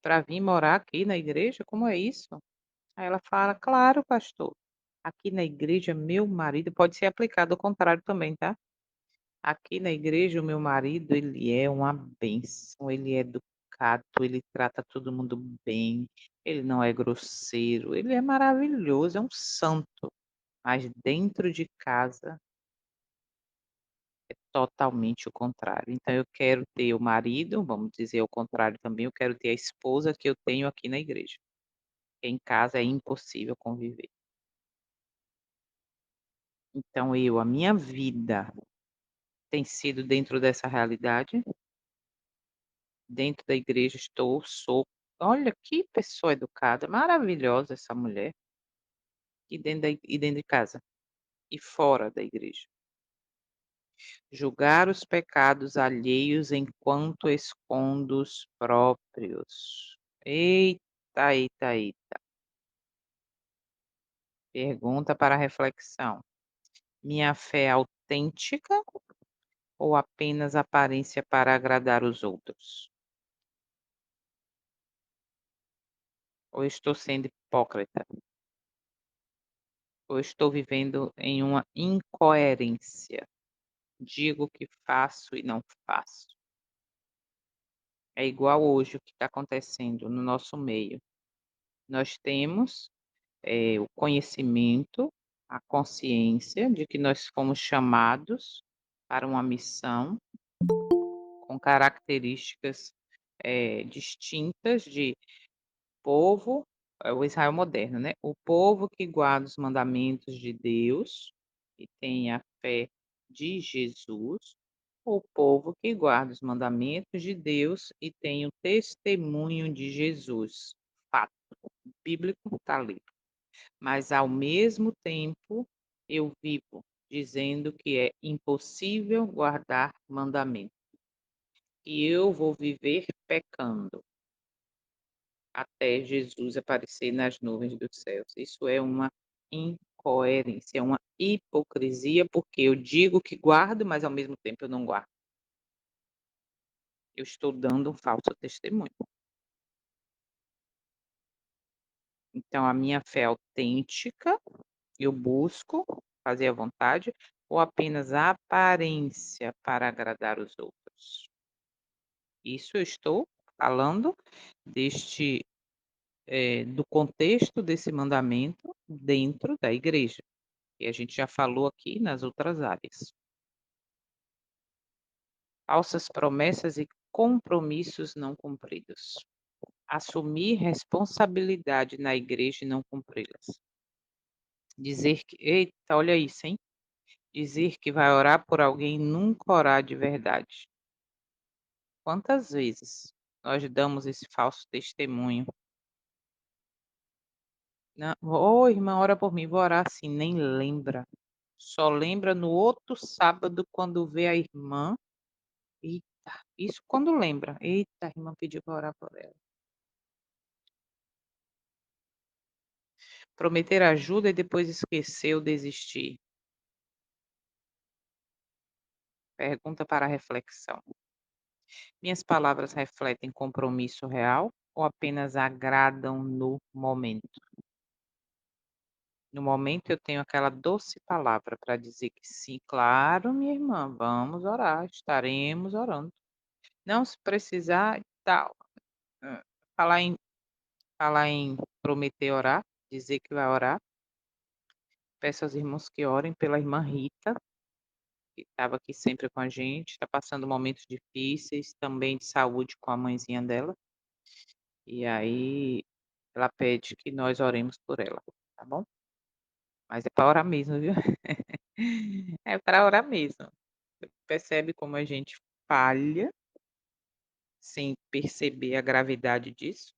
para vir morar aqui na igreja? Como é isso?" Aí ela fala: "Claro, pastor, aqui na igreja meu marido", pode ser aplicado ao contrário também, tá? "Aqui na igreja o meu marido, ele é uma bênção, ele é educado, ele trata todo mundo bem, ele não é grosseiro, ele é maravilhoso, é um santo, mas dentro de casa é totalmente o contrário. Então eu quero ter o marido, vamos dizer o contrário também, eu quero ter a esposa que eu tenho aqui na igreja, em casa é impossível conviver. Então a minha vida tem sido dentro dessa realidade, dentro da igreja sou, olha que pessoa educada, maravilhosa essa mulher, e dentro de casa, e fora da igreja. Julgar os pecados alheios enquanto escondo os próprios. Eita, eita, eita. Pergunta para reflexão: minha fé é autêntica ou apenas aparência para agradar os outros? Ou estou sendo hipócrita? Ou estou vivendo em uma incoerência? Digo que faço e não faço. É igual hoje o que está acontecendo no nosso meio. Nós temos o conhecimento, a consciência de que nós fomos chamados para uma missão com características distintas de povo, o Israel moderno, né? O povo que guarda os mandamentos de Deus e tem a fé de Jesus, o povo que guarda os mandamentos de Deus e tem o testemunho de Jesus. Fato bíblico está ali. Mas ao mesmo tempo eu vivo dizendo que é impossível guardar mandamento. E eu vou viver pecando até Jesus aparecer nas nuvens dos céus. Isso é uma incoerência, é uma hipocrisia, porque eu digo que guardo, mas ao mesmo tempo eu não guardo. Eu estou dando um falso testemunho. Então a minha fé é autêntica, eu busco fazer a vontade ou apenas a aparência para agradar os outros? Isso eu estou falando deste, do contexto desse mandamento dentro da igreja, e a gente já falou aqui nas outras áreas. Falsas promessas e compromissos não cumpridos. Assumir responsabilidade na igreja e não cumpri-las. Dizer que eita, olha isso, hein. Dizer que vai orar por alguém e nunca orar de verdade. Quantas vezes nós damos esse falso testemunho? Nã "Ô, irmã, ora por mim", "Vou orar sim", nem lembra. Só lembra no outro sábado quando vê a irmã. Eita, isso quando lembra. "Eita, a irmã pediu para orar por ela". Prometer ajuda e depois esquecer ou desistir. Pergunta para reflexão. Minhas palavras refletem compromisso real ou apenas agradam no momento? No momento eu tenho aquela doce palavra para dizer que sim, claro, minha irmã, vamos orar, estaremos orando. Não, se precisar e tal. Hã, falar em prometer orar, dizer que vai orar, peço aos irmãos que orem pela irmã Rita, que estava aqui sempre com a gente, está passando momentos difíceis, também de saúde com a mãezinha dela, e aí ela pede que nós oremos por ela, tá bom? Mas é para orar mesmo, viu? É para orar mesmo. Percebe como a gente falha, sem perceber a gravidade disso?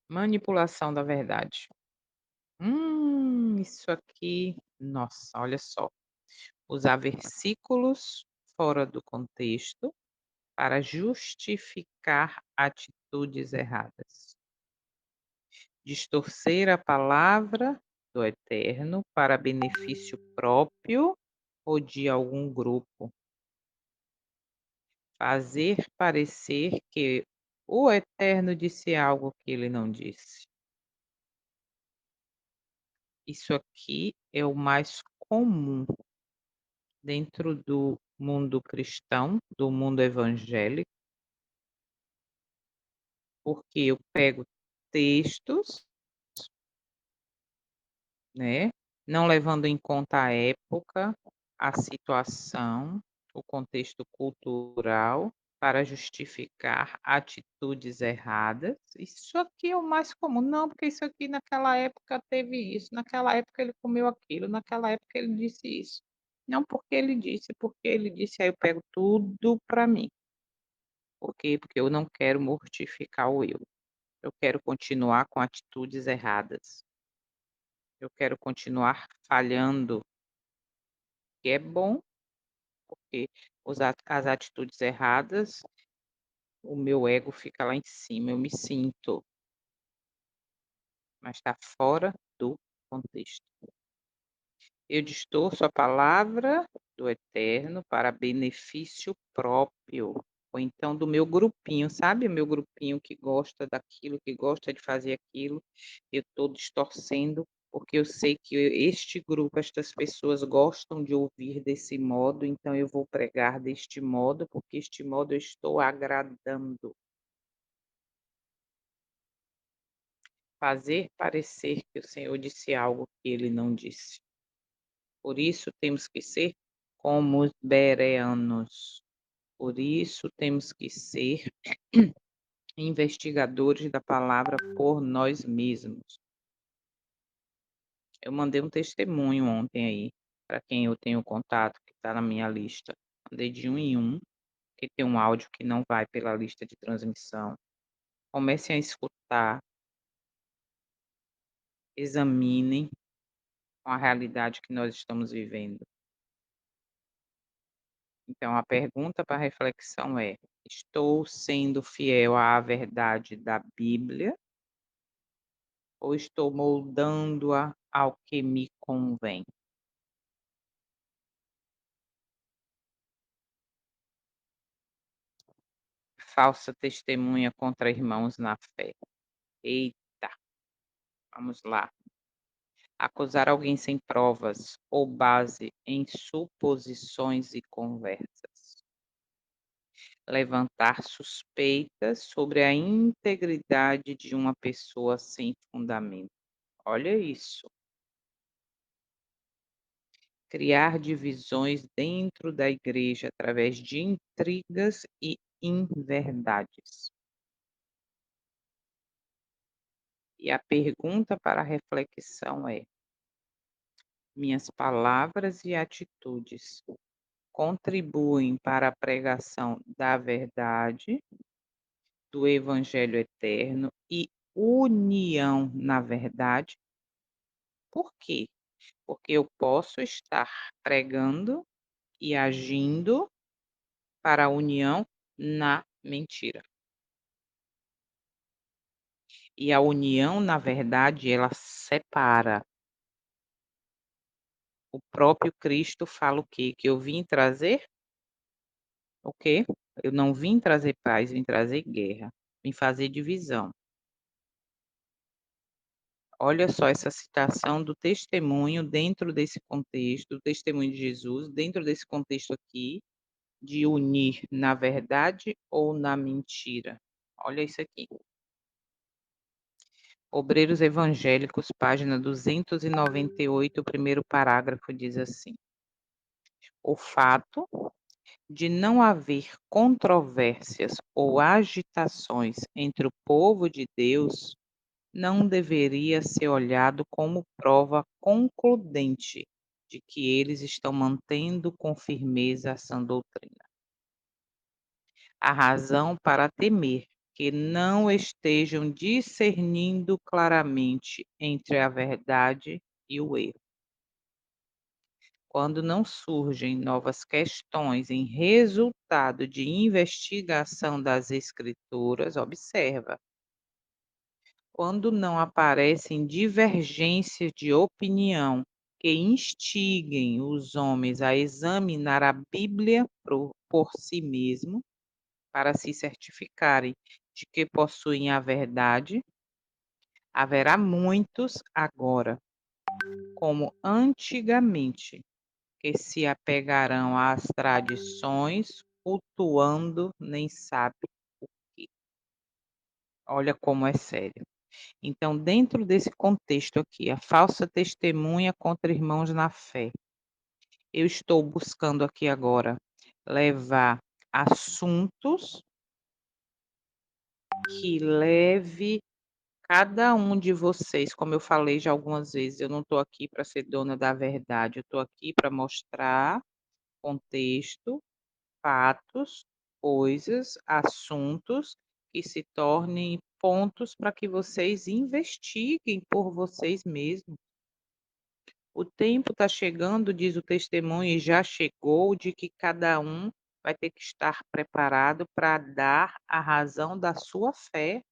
Manipulação da verdade. Isso aqui, nossa, olha só. Usar versículos fora do contexto para justificar atitudes erradas. Distorcer a palavra do Eterno para benefício próprio ou de algum grupo. Fazer parecer que o Eterno disse algo que ele não disse. Isso aqui é o mais comum dentro do mundo cristão, do mundo evangélico, porque eu pego textos, né, não levando em conta a época, a situação, o contexto cultural, para justificar atitudes erradas. Isso aqui é o mais comum. Não, porque isso aqui naquela época teve isso, naquela época ele comeu aquilo, naquela época ele disse isso. Não porque ele disse, aí eu pego tudo para mim. Por quê? Porque eu não quero mortificar o eu. Eu quero continuar com atitudes erradas. Eu quero continuar falhando, que é bom, porque as atitudes erradas, o meu ego fica lá em cima, eu me sinto, mas está fora do contexto. Eu distorço a palavra do Eterno para benefício próprio, ou então do meu grupinho, sabe, o meu grupinho que gosta daquilo, que gosta de fazer aquilo, eu estou distorcendo, porque eu sei que este grupo, estas pessoas gostam de ouvir desse modo, então eu vou pregar deste modo, porque este modo eu estou agradando. Fazer parecer que o Senhor disse algo que ele não disse. Por isso temos que ser como os bereanos. Por isso temos que ser investigadores da palavra por nós mesmos. Eu mandei um testemunho ontem aí, para quem eu tenho contato, que está na minha lista. Mandei de um em um, que tem um áudio que não vai pela lista de transmissão. Comecem a escutar, examinem com a realidade que nós estamos vivendo. Então, a pergunta para reflexão é: estou sendo fiel à verdade da Bíblia ou estou moldando-a ao que me convém? Falsa testemunha contra irmãos na fé. Eita, vamos lá. Acusar alguém sem provas ou base em suposições e conversas. Levantar suspeitas sobre a integridade de uma pessoa sem fundamento. Olha isso. Criar divisões dentro da igreja através de intrigas e inverdades. E a pergunta para reflexão é: minhas palavras e atitudes contribuem para a pregação da verdade, do evangelho eterno e união na verdade? Por quê? Porque eu posso estar pregando e agindo para a união na mentira. E a união, na verdade, ela separa. O próprio Cristo fala o quê? Que eu vim trazer o quê? Eu não vim trazer paz, vim trazer guerra, vim fazer divisão. Olha só essa citação do testemunho dentro desse contexto, do testemunho de Jesus, dentro desse contexto aqui, de unir na verdade ou na mentira. Olha isso aqui. Obreiros Evangélicos, página 298, o primeiro parágrafo diz assim: o fato de não haver controvérsias ou agitações entre o povo de Deus não deveria ser olhado como prova concludente de que eles estão mantendo com firmeza a sã doutrina. Há razão para temer que não estejam discernindo claramente entre a verdade e o erro. Quando não surgem novas questões em resultado de investigação das Escrituras, observa. Quando não aparecem divergências de opinião que instiguem os homens a examinar a Bíblia por si mesmo, para se certificarem de que possuem a verdade, haverá muitos agora, como antigamente, que se apegarão às tradições, cultuando nem sabe o quê. Olha como é sério. Então, dentro desse contexto aqui, a falsa testemunha contra irmãos na fé, eu estou buscando aqui agora levar assuntos que leve cada um de vocês, como eu falei já algumas vezes, eu não estou aqui para ser dona da verdade, eu estou aqui para mostrar contexto, fatos, coisas, assuntos que se tornem pontos para que vocês investiguem por vocês mesmos. O tempo está chegando, diz o testemunho, e já chegou, de que cada um vai ter que estar preparado para dar a razão da sua fé.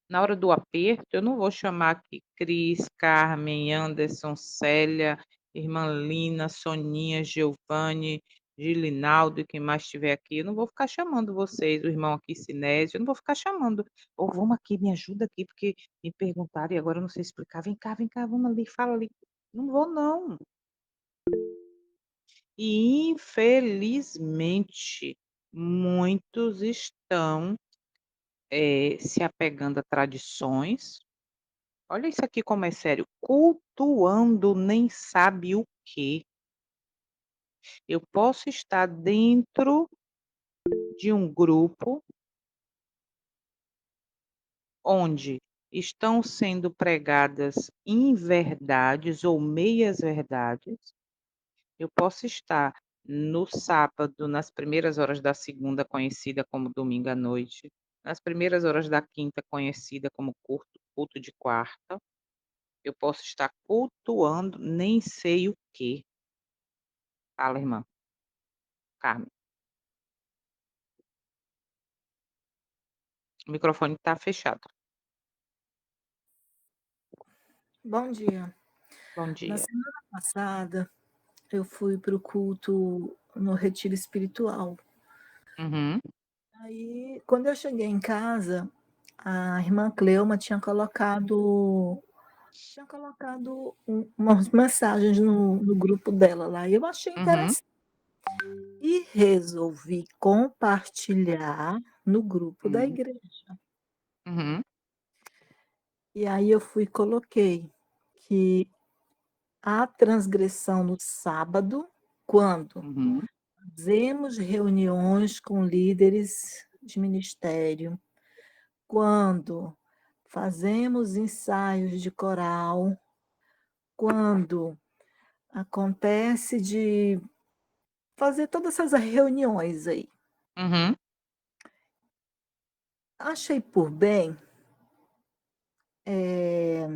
Na hora do aperto, eu não vou chamar aqui Cris, Carmen, Anderson, Célia, irmã Lina, Soninha, Giovanni, Gilinaldo e quem mais estiver aqui. Eu não vou ficar chamando vocês, o irmão aqui, Sinésio, eu não vou ficar chamando. Ou vamos aqui, me ajuda aqui, porque me perguntaram e agora eu não sei explicar. Vem cá, vamos ali, fala ali. Não vou, não. E infelizmente, muitos estão se apegando a tradições. Olha isso aqui como é sério, cultuando nem sabe o quê. Eu posso estar dentro de um grupo onde estão sendo pregadas inverdades ou meias-verdades. Eu posso estar no sábado, nas primeiras horas da segunda, conhecida como domingo à noite, nas primeiras horas da quinta, conhecida como culto de quarta. Eu posso estar cultuando nem sei o quê. Fala, irmã Carmen. O microfone está fechado. Bom dia. Bom Na dia. semana passada, eu fui para o culto no retiro espiritual. Uhum. Aí, quando eu cheguei em casa, a irmã Cleuma tinha colocado umas mensagens no grupo dela lá, e eu achei Uhum, interessante. E resolvi compartilhar no grupo da uhum, igreja. uhum, E aí eu fui e coloquei que a transgressão no sábado, quando uhum, fazemos reuniões com líderes de ministério, quando fazemos ensaios de coral, quando acontece de fazer todas essas reuniões aí. uhum, Achei por bem eh,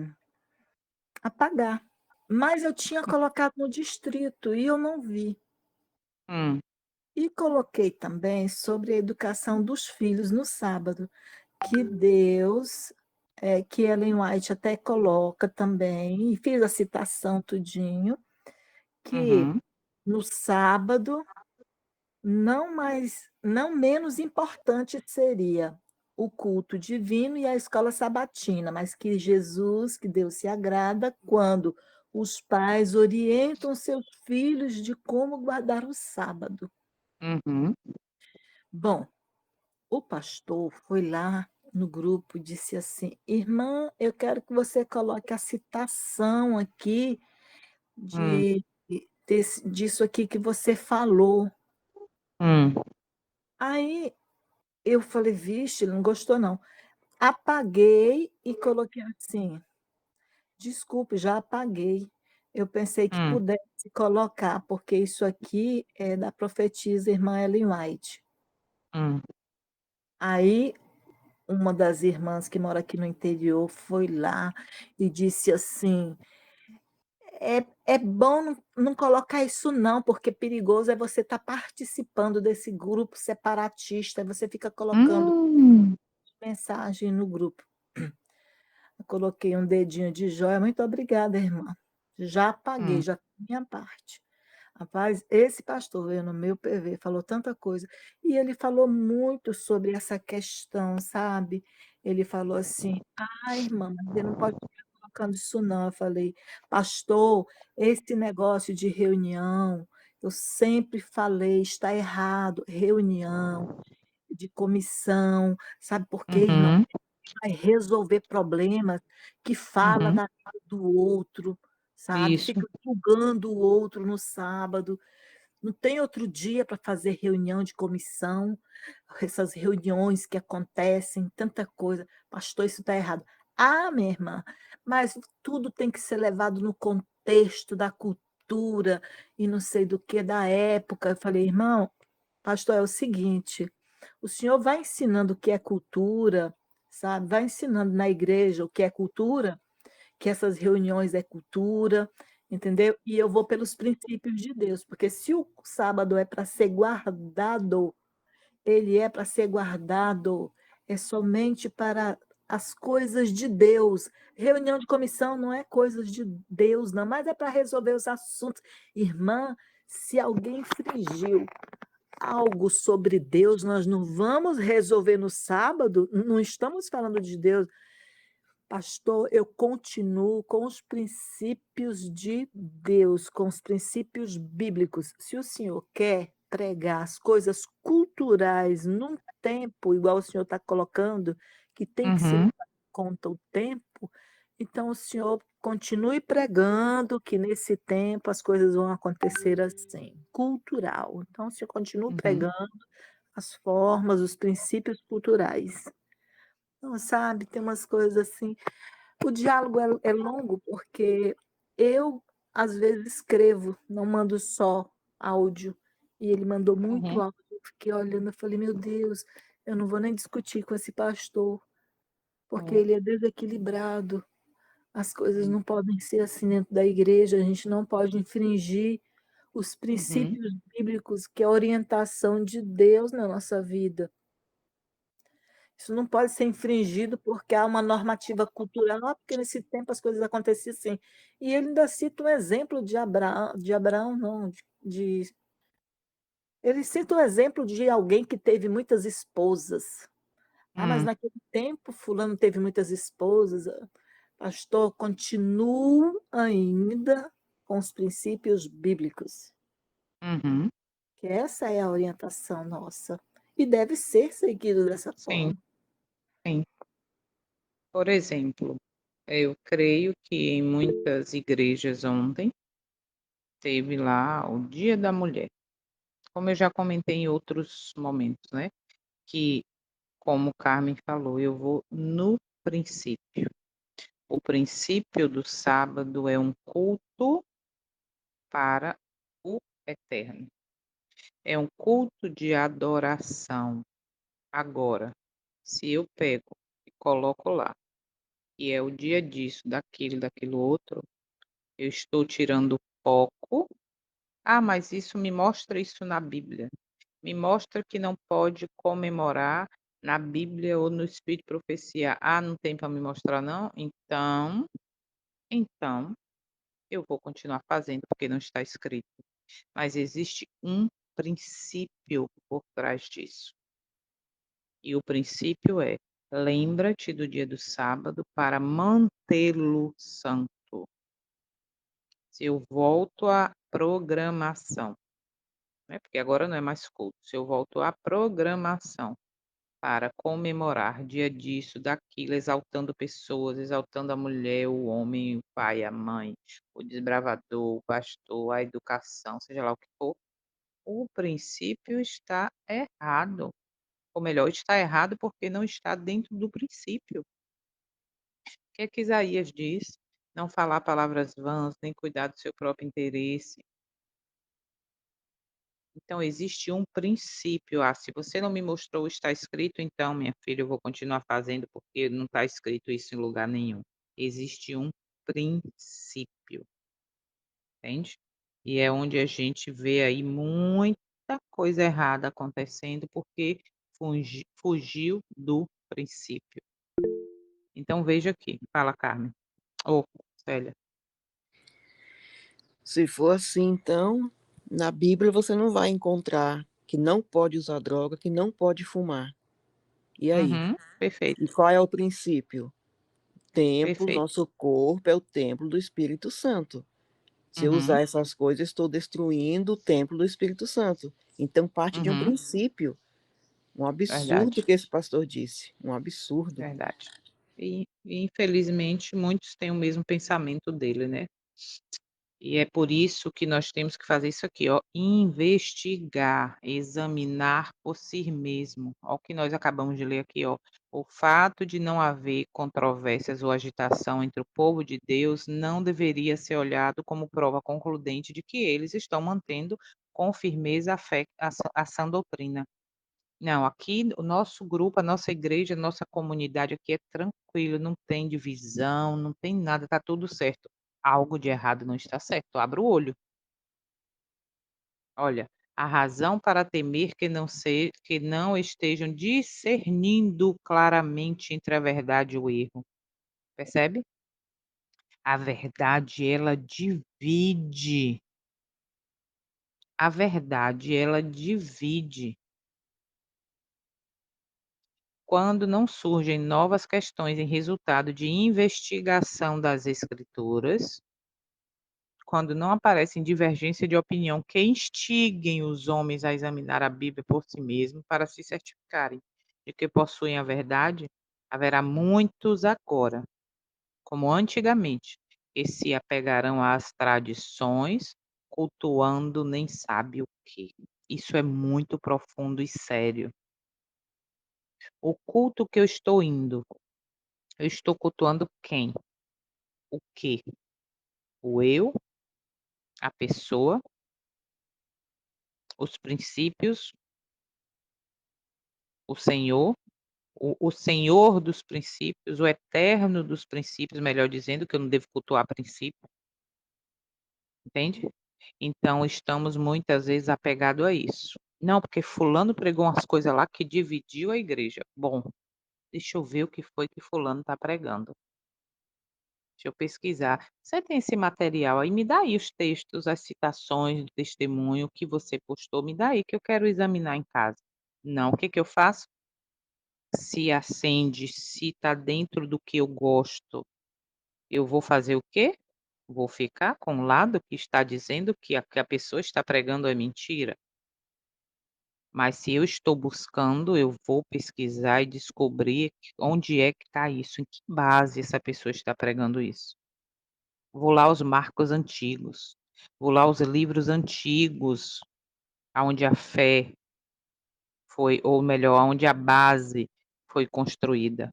apagar, mas eu tinha colocado no distrito e eu não vi. hum, E coloquei também sobre a educação dos filhos no sábado, que Deus, que Ellen White até coloca também, e fiz a citação tudinho, que uhum, no sábado não menos importante seria o culto divino e a escola sabatina, mas que Jesus, que Deus se agrada quando os pais orientam seus filhos de como guardar o sábado. uhum, Bom, o pastor foi lá no grupo e disse assim: Irmã, eu quero que você coloque a citação aqui hum, de, disso aqui que você falou. hum, Aí eu falei: Vixe, ele não gostou, não. Apaguei e coloquei assim: Desculpe, já apaguei. Eu pensei que hum, pudesse colocar, porque isso aqui é da profetisa irmã Ellen White. hum, Aí uma das irmãs que mora aqui no interior foi lá e disse assim: é bom não colocar isso, não, porque perigoso é você estar participando desse grupo separatista, você fica colocando hum, mensagem no grupo. Eu coloquei um dedinho de joia, muito obrigada, irmã. Já apaguei, hum, já fiz minha parte. Rapaz, esse pastor veio no meu PV, falou tanta coisa. E ele falou muito sobre essa questão, sabe? Ele falou assim: ai, irmã, mas você não pode ficar colocando isso, não. Eu falei: pastor, esse negócio de reunião, eu sempre falei, está errado. Reunião, de comissão, sabe por quê, irmão? uhum, Vai resolver problemas que fala uhum, da casa do outro, sabe? isso, Fica julgando o outro no sábado. Não tem outro dia para fazer reunião de comissão, essas reuniões que acontecem, tanta coisa. Pastor, isso está errado. Ah, minha irmã, mas tudo tem que ser levado no contexto da cultura e não sei do que, da época. Eu falei, irmão, pastor, é o seguinte: o senhor vai ensinando o que é cultura, sabe? Vai ensinando na igreja o que é cultura, que essas reuniões é cultura, entendeu? E eu vou pelos princípios de Deus, porque se o sábado é para ser guardado, ele é para ser guardado, é somente para as coisas de Deus. Reunião de comissão não é coisas de Deus, não, mas é para resolver os assuntos. Irmã, se alguém infringiu algo sobre Deus, nós não vamos resolver no sábado, não estamos falando de Deus. Pastor, eu continuo com os princípios de Deus, com os princípios bíblicos. Se o senhor quer pregar as coisas culturais num tempo, igual o senhor está colocando, que tem que se levar uhum, em conta o tempo, então o senhor continue pregando que nesse tempo as coisas vão acontecer assim, cultural. Então, o senhor continue uhum, pregando as formas, os princípios culturais. Não, sabe, tem umas coisas assim. O diálogo é longo porque eu, às vezes, escrevo, não mando só áudio. E ele mandou muito uhum, áudio. Eu fiquei olhando, eu falei, meu Deus, eu não vou nem discutir com esse pastor, porque é, ele é desequilibrado. As coisas sim, não podem ser assim dentro da igreja, a gente não pode infringir os uhum, princípios bíblicos, que é a orientação de Deus na nossa vida. Isso não pode ser infringido porque há uma normativa cultural, ah, porque nesse tempo as coisas aconteciam assim. E ele ainda cita um exemplo de Abraão não, ele cita um exemplo de alguém que teve muitas esposas. Ah, mas Hum, naquele tempo fulano teve muitas esposas. Pastor, continuo ainda com os princípios bíblicos, uhum, que essa é a orientação nossa, e deve ser seguido dessa sim, forma. sim. Por exemplo, eu creio que em muitas igrejas ontem teve lá o Dia da Mulher. Como eu já comentei em outros momentos, né, que, como Carmen falou, eu vou no princípio. O princípio do sábado é um culto para o eterno. É um culto de adoração. Agora, se eu pego e coloco lá, que é o dia disso, daquilo, daquilo outro, eu estou tirando o foco. Ah, mas isso me mostra isso na Bíblia. Me mostra que não pode comemorar na Bíblia ou no Espírito de Profecia. Ah, não tem para me mostrar não? Então, eu vou continuar fazendo porque não está escrito. Mas existe um princípio por trás disso. E o princípio é: lembra-te do dia do sábado para mantê-lo santo. Se eu volto à programação, né, porque agora não é mais culto, se eu volto à programação para comemorar dia disso, daquilo, exaltando pessoas, exaltando a mulher, o homem, o pai, a mãe, o desbravador, o pastor, a educação, seja lá o que for, o princípio está errado. Ou melhor, está errado porque não está dentro do princípio. O que é que Isaías diz? Não falar palavras vãs, nem cuidar do seu próprio interesse. Então existe um princípio. Ah, se você não me mostrou, está escrito, então, minha filha, eu vou continuar fazendo porque não está escrito isso em lugar nenhum. Existe um princípio, entende? E é onde a gente vê aí muita coisa errada acontecendo porque fugiu do princípio. Então veja aqui, fala Carmen. Ô, Célia. Se for assim, então, na Bíblia você não vai encontrar que não pode usar droga, que não pode fumar. E aí? Uhum, E perfeito, qual é o princípio? Templo, perfeito. nosso corpo é o templo do Espírito Santo. Se eu Uhum, usar essas coisas, estou destruindo o templo do Espírito Santo. Então, parte de um uhum, princípio. Um absurdo verdade, que esse pastor disse. Um absurdo. verdade. E infelizmente muitos têm o mesmo pensamento dele, né. E é por isso que nós temos que fazer isso aqui, ó, investigar, examinar por si mesmo. Ó o que nós acabamos de ler aqui, ó. O fato de não haver controvérsias ou agitação entre o povo de Deus não deveria ser olhado como prova concludente de que eles estão mantendo com firmeza a fé, a sã doutrina. Não, aqui o nosso grupo, a nossa igreja, a nossa comunidade aqui é tranquilo, não tem divisão, não tem nada, tá tudo certo. Algo de errado não está certo, abra o olho. Olha, a razão para temer que não estejam discernindo claramente entre a verdade e o erro, percebe? A verdade ela divide, a verdade ela divide. Quando não surgem novas questões em resultado de investigação das escrituras, quando não aparecem divergência de opinião que instiguem os homens a examinar a Bíblia por si mesmos para se certificarem de que possuem a verdade, haverá muitos agora, como antigamente, que se apegarão às tradições, cultuando nem sabe o que. Isso é muito profundo e sério. O culto que eu estou cultuando quem? O quê? O eu, a pessoa, os princípios, o Senhor, o Senhor dos princípios, o eterno dos princípios, melhor dizendo, que eu não devo cultuar princípio, entende? Então estamos muitas vezes apegados a isso. Não, porque fulano pregou umas coisas lá que dividiu a igreja. Bom, deixa eu ver o que foi que fulano está pregando. Deixa eu pesquisar. Você tem esse material aí? Me dá aí os textos, as citações do testemunho que você postou, me dá aí que eu quero examinar em casa. Não, o que que eu faço? se acende, se está dentro do que eu gosto, eu vou fazer o quê? Vou ficar com o lado que está dizendo que a pessoa está pregando é mentira? Mas se eu estou buscando, eu vou pesquisar e descobrir onde é que está isso, em que base essa pessoa está pregando isso. Vou lá aos marcos antigos, vou lá aos livros antigos, aonde a fé foi, ou melhor, aonde a base foi construída.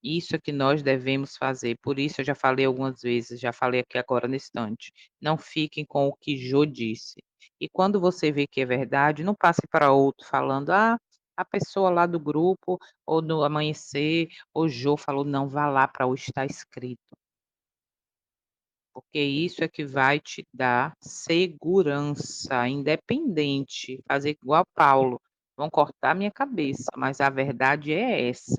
Isso é que nós devemos fazer, por isso eu já falei algumas vezes, já falei aqui agora no instante, não fiquem com o que Jô disse. E quando você vê que é verdade, não passe para outro falando: "Ah, a pessoa lá do grupo, ou no amanhecer, ou Jô falou", não, vá lá para o está escrito, porque isso é que vai te dar segurança, independente, fazer igual Paulo: "Vão cortar minha cabeça, mas a verdade é essa".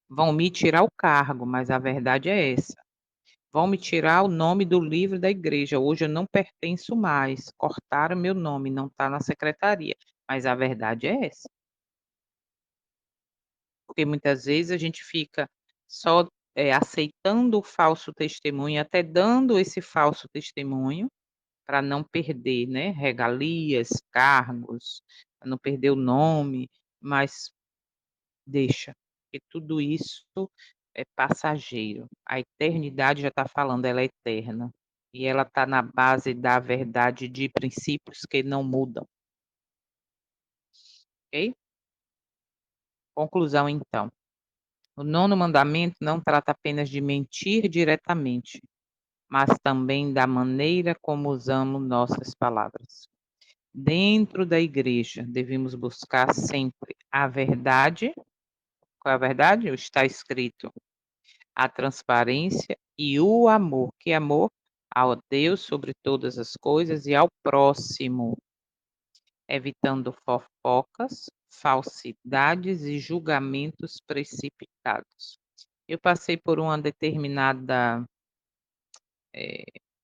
Vão me tirar o cargo, mas a verdade é essa. Vão me tirar o nome do livro da igreja, hoje eu não pertenço mais, cortaram meu nome, não está na secretaria, mas a verdade é essa. Porque muitas vezes a gente fica só, aceitando o falso testemunho, até dando esse falso testemunho, para não perder, né, regalias, cargos, pra não perder o nome, mas deixa, porque tudo isso é passageiro. A eternidade já está falando, ela é eterna. E ela está na base da verdade de princípios que não mudam, ok? Conclusão então. O nono mandamento não trata apenas de mentir diretamente, mas também da maneira como usamos nossas palavras. Dentro da igreja, devemos buscar sempre a verdade. Qual é a verdade? O está escrito. A transparência e o amor. Que amor? Ao Deus sobre todas as coisas e ao próximo, evitando fofocas, falsidades e julgamentos precipitados. Eu passei por uma determinada,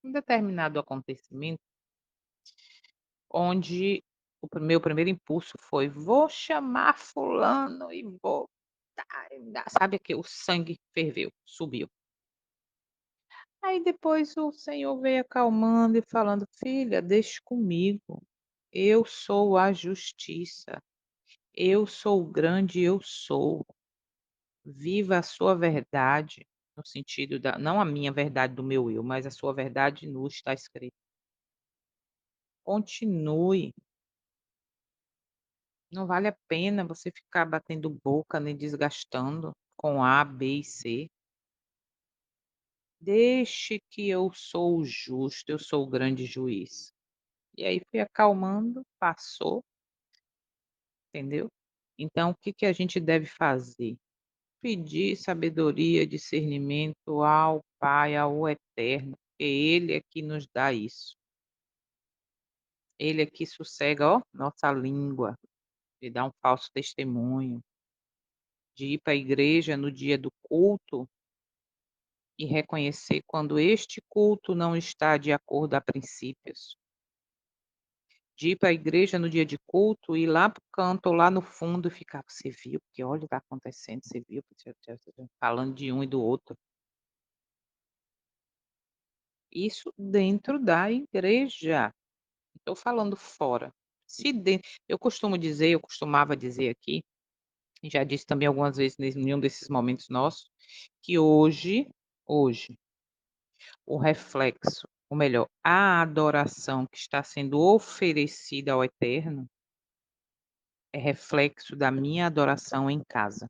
um determinado acontecimento onde o meu primeiro impulso foi: "Vou chamar fulano e vou dar", sabe, que o sangue ferveu, subiu. Aí depois o Senhor veio acalmando e falando: "Filha, deixe comigo. Eu sou a justiça. Eu sou o grande eu sou. Viva a sua verdade", no sentido da não a minha verdade do meu eu, mas a sua verdade no está escrito. Continue, não vale a pena você ficar batendo boca nem desgastando com A, B e C. Deixe que eu sou o justo, eu sou o grande juiz. E aí fui acalmando, passou. Entendeu? Então o que que a gente deve fazer? Pedir sabedoria, discernimento ao Pai, ao Eterno, porque Ele é que nos dá isso. Ele é que sossega, ó, nossa língua, de dar um falso testemunho, de ir para a igreja no dia do culto e reconhecer quando este culto não está de acordo a princípios. De ir para a igreja no dia de culto, ir lá para o canto ou lá no fundo e ficar: "Você viu? Porque olha o que está acontecendo, você viu?", falando de um e do outro. Isso dentro da igreja, não estou falando fora. Se den eu costumo dizer, eu costumava dizer aqui, e já disse também algumas vezes em um desses momentos nossos, que hoje, o reflexo, ou melhor, a adoração que está sendo oferecida ao Eterno é reflexo da minha adoração em casa,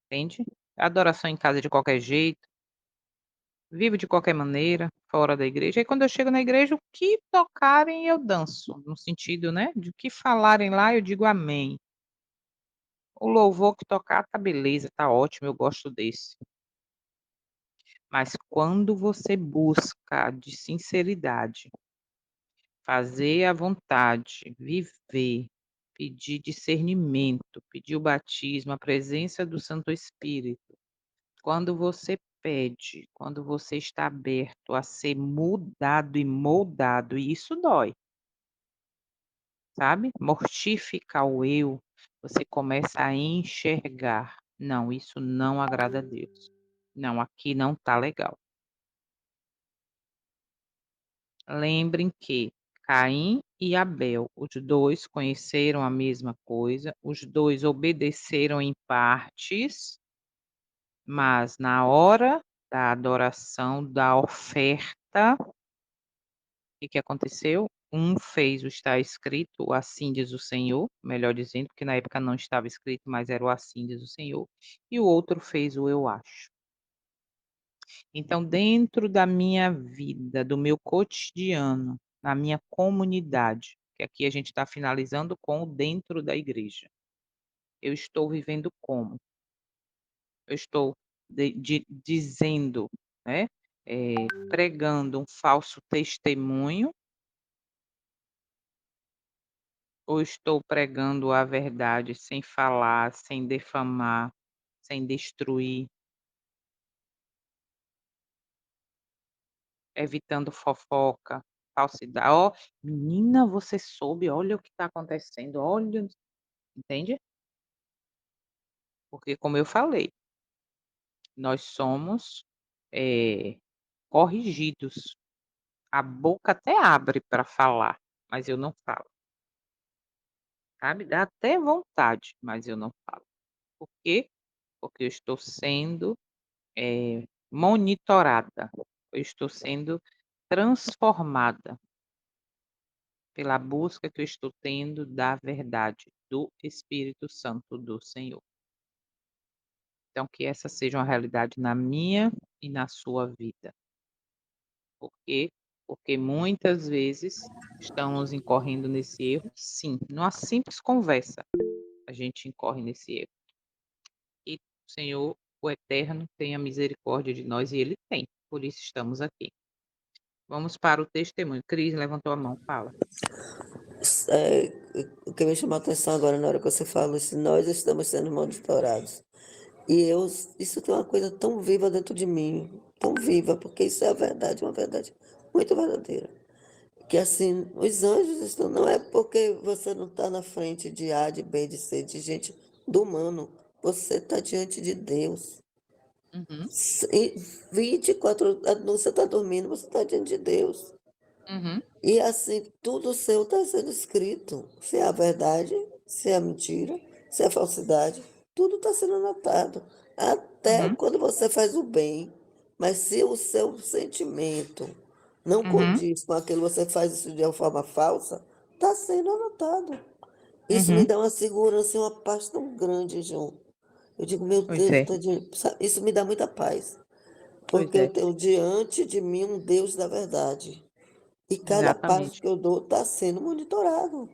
entende? Adoração em casa de qualquer jeito, vivo de qualquer maneira, fora da igreja, aí quando eu chego na igreja, o que tocarem eu danço, no sentido, né, de o que falarem lá eu digo amém. O louvor que tocar tá beleza, tá ótimo, eu gosto desse. Mas quando você busca de sinceridade, fazer a vontade, viver, pedir discernimento, pedir o batismo, a presença do Santo Espírito. Quando você pede, quando você está aberto a ser mudado e moldado, e isso dói. sabe? Mortificar o eu, você começa a enxergar: "Não, isso não agrada a Deus. Não, aqui não tá legal". Lembrem que Caim e Abel, os 2 conheceram a mesma coisa, os 2 obedeceram em partes, mas na hora da adoração, da oferta, o que que aconteceu? Um fez o está escrito, o assim diz o Senhor, melhor dizendo, porque na época não estava escrito, mas era o assim diz o Senhor, e o outro fez o eu acho. Então, dentro da minha vida, do meu cotidiano, na minha comunidade, que aqui a gente está finalizando com o dentro da igreja, eu estou vivendo como? Eu estou dizendo, né, pregando um falso testemunho, ou estou pregando a verdade sem falar, sem defamar, sem destruir, evitando fofoca, falsidade? "Ó, menina, você soube, olha o que está acontecendo, olha", entende? Porque como eu falei, nós somos, eh, corrigidos. A boca até abre para falar, mas eu não falo, sabe. Dá até vontade, mas eu não falo. Por quê? Porque eu estou sendo, monitorada, eu estou sendo transformada pela busca que eu estou tendo da verdade, do Espírito Santo do Senhor. Então que essa seja uma realidade na minha e na sua vida. Por quê? Porque muitas vezes estamos incorrendo nesse erro, sim, numa simples conversa, a gente incorre nesse erro. E o Senhor, o Eterno, tenha misericórdia de nós, e Ele tem, por isso estamos aqui. Vamos para o testemunho. Cris levantou a mão, fala. É, o que me chamou a atenção agora, na hora que você falou isso, nós estamos sendo monitorados. E isso tem uma coisa tão viva dentro de mim, tão viva, porque isso é a verdade, uma verdade muito verdadeira. Que assim, os anjos estão, não é porque você não está na frente de A, de B, de C, de gente do humano, você está diante de Deus. Uhum, E 24 horas, você está dormindo, você está diante de Deus. uhum, E assim, tudo seu está sendo escrito. Se é a verdade, se é a mentira, se é a falsidade, tudo está sendo anotado. Até uhum, quando você faz o bem. Mas se o seu sentimento não uhum, condiz com aquilo, você faz isso de uma forma falsa, está sendo anotado. Isso me uhum. dá uma segurança e uma paz tão grande, João. Eu digo, meu Pois Deus, é, isso me dá muita paz. pois Porque eu é, tenho diante de mim um Deus da verdade. E cada passo exatamente, que eu dou está sendo monitorado.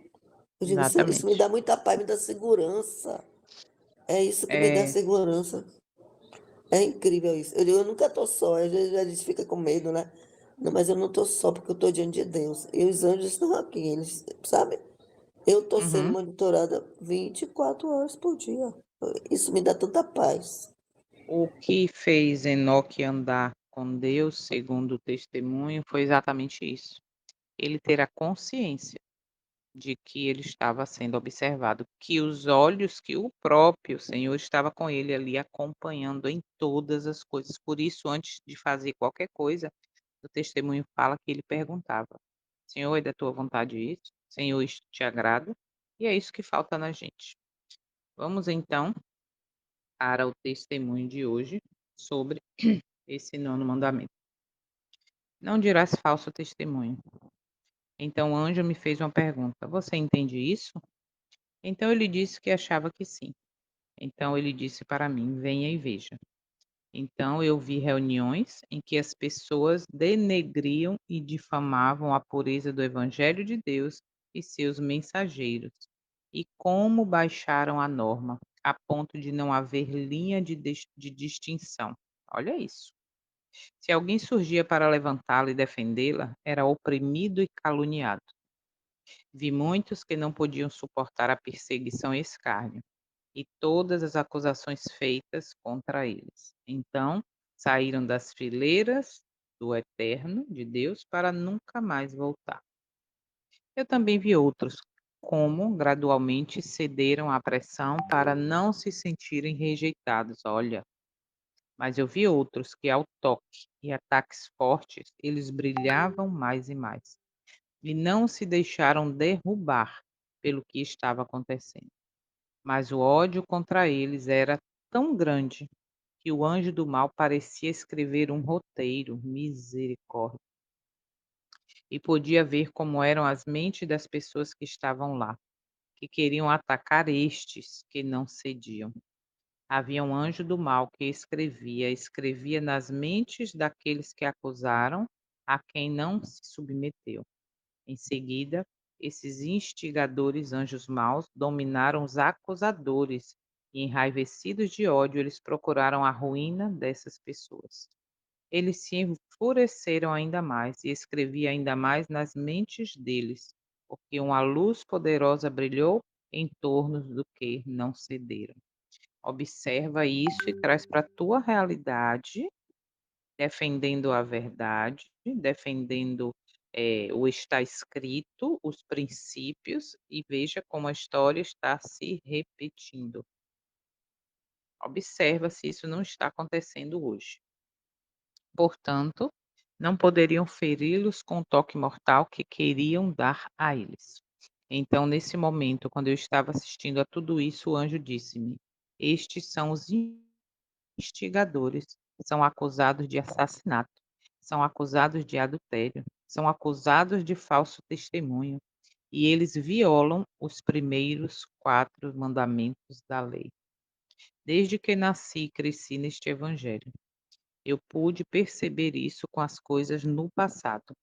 Eu digo, Senhor, isso me exatamente. dá muita paz, me dá segurança. É isso que me dá É, segurança. É incrível isso. Eu digo, eu nunca estou só. Às vezes a gente fica com medo, né? Não, mas eu não estou só porque eu estou diante de Deus. E os anjos estão aqui, eles, sabe? Eu estou sendo uhum. monitorada 24 horas por dia. Isso me dá tanta paz. O que fez Enoque andar com Deus, segundo o testemunho, foi exatamente isso. Ele ter a consciência de que ele estava sendo observado, que os olhos, que o próprio Senhor estava com ele ali acompanhando em todas as coisas. Por isso, antes de fazer qualquer coisa, o testemunho fala que ele perguntava: Senhor, é da tua vontade isso? Senhor, isto te agrada? E é isso que falta na gente. Vamos então para o testemunho de hoje sobre esse nono mandamento. Não dirás falso testemunho. Então o anjo me fez uma pergunta: Você entende isso? Então ele disse que achava que sim. Então ele disse para mim: Venha e veja. Então eu vi reuniões em que as pessoas denegriam e difamavam a pureza do Evangelho de Deus e seus mensageiros, e como baixaram a norma, a ponto de não haver linha de distinção. Olha isso. Se alguém surgia para levantá-la e defendê-la, era oprimido e caluniado. Vi muitos que não podiam suportar a perseguição e escárnio, e todas as acusações feitas contra eles. Então, saíram das fileiras do Eterno de Deus para nunca mais voltar. Eu também vi outros como gradualmente cederam à pressão para não se sentirem rejeitados. Olha, mas eu vi outros que, ao toque e ataques fortes, eles brilhavam mais e mais, e não se deixaram derrubar pelo que estava acontecendo. Mas o ódio contra eles era tão grande que o anjo do mal parecia escrever um roteiro, misericórdia, e podia ver como eram as mentes das pessoas que estavam lá, que queriam atacar estes que não cediam. Havia um anjo do mal que escrevia nas mentes daqueles que acusaram a quem não se submeteu. Em seguida, esses instigadores anjos maus dominaram os acusadores e, enraivecidos de ódio, eles procuraram a ruína dessas pessoas. Eles se enfureceram ainda mais e escrevia ainda mais nas mentes deles, porque uma luz poderosa brilhou em torno do que não cederam. Observa isso e traz para a tua realidade, defendendo a verdade, defendendo o está escrito, os princípios, e veja como a história está se repetindo. Observa se isso não está acontecendo hoje. Portanto, não poderiam feri-los com o toque mortal que queriam dar a eles. Então, nesse momento, quando eu estava assistindo a tudo isso, o anjo disse-me: Estes são os instigadores, são acusados de assassinato, são acusados de adultério, são acusados de falso testemunho, e eles violam os primeiros 4 mandamentos da lei. Desde que nasci e cresci neste evangelho, eu pude perceber isso com as coisas no passado.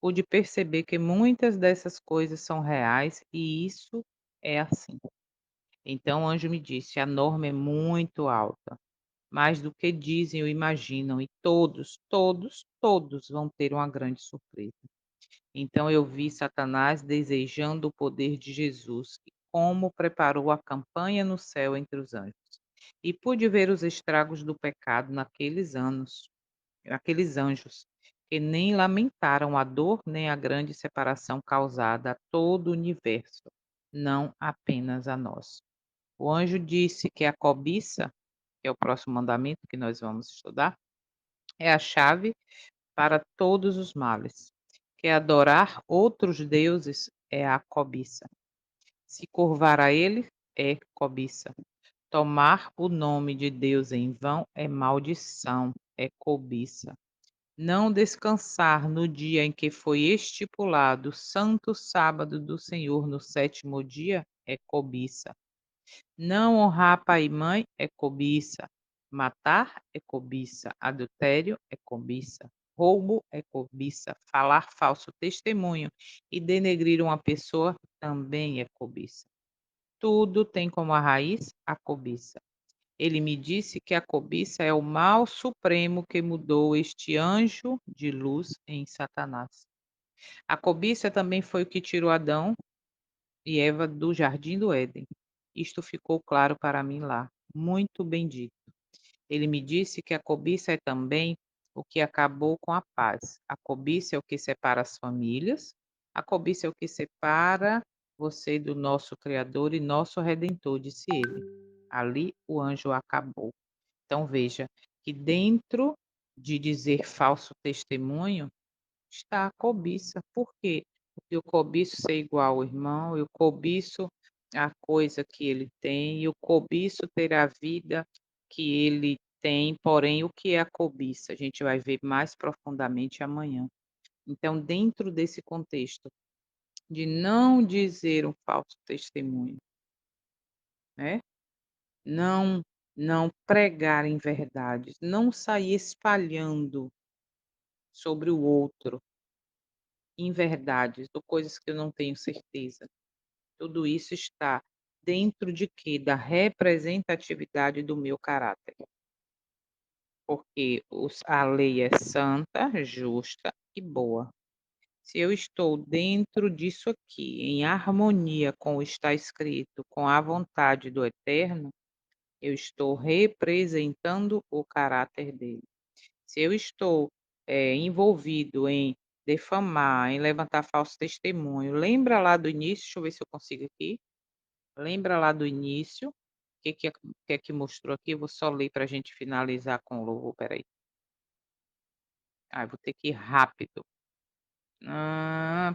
Pude perceber que muitas dessas coisas são reais e isso é assim. Então o anjo me disse: a norma é muito alta, mais do que dizem ou imaginam, e todos, todos, todos vão ter uma grande surpresa. Então eu vi Satanás desejando o poder de Jesus e como preparou a campanha no céu entre os anjos. E pude ver os estragos do pecado naqueles anjos, que nem lamentaram a dor nem a grande separação causada a todo o universo, não apenas a nós. O anjo disse que a cobiça, que é o próximo mandamento que nós vamos estudar, é a chave para todos os males, que adorar outros deuses é a cobiça. Se curvar a ele é cobiça. Tomar o nome de Deus em vão é maldição, é cobiça. Não descansar no dia em que foi estipulado o santo sábado do Senhor no 7º dia é cobiça. Não honrar pai e mãe é cobiça. Matar é cobiça. Adultério é cobiça. Roubo é cobiça. Falar falso testemunho e denegrir uma pessoa também é cobiça. Tudo tem como a raiz a cobiça. Ele me disse que a cobiça é o mal supremo que mudou este anjo de luz em Satanás. A cobiça também foi o que tirou Adão e Eva do jardim do Éden. Isto ficou claro para mim lá. Muito bem dito. Ele me disse que a cobiça é também o que acabou com a paz. A cobiça é o que separa as famílias. A cobiça é o que separa você do nosso Criador e nosso Redentor, disse ele. Ali o anjo acabou. Então veja que dentro de dizer falso testemunho está a cobiça. Por quê? Porque eu cobiço ser igual ao irmão, eu cobiço a coisa que ele tem, eu cobiço ter a vida que ele tem, porém, o que é a cobiça? A gente vai ver mais profundamente amanhã. Então, dentro desse contexto de não dizer um falso testemunho, né? Não, não pregar em verdades, não sair espalhando sobre o outro inverdades ou coisas que eu não tenho certeza. Tudo isso está dentro de quê? Da representatividade do meu caráter. Porque a lei é santa, justa e boa. Se eu estou dentro disso aqui, em harmonia com o está escrito, com a vontade do Eterno, eu estou representando o caráter dele. Se eu estou envolvido em defamar, em levantar falso testemunho. Lembra lá do início? Deixa eu ver se eu consigo aqui. Lembra lá do início? O que é que mostrou aqui? Eu vou só ler para a gente finalizar com o louvor, espera aí. Eu vou ter que ir rápido.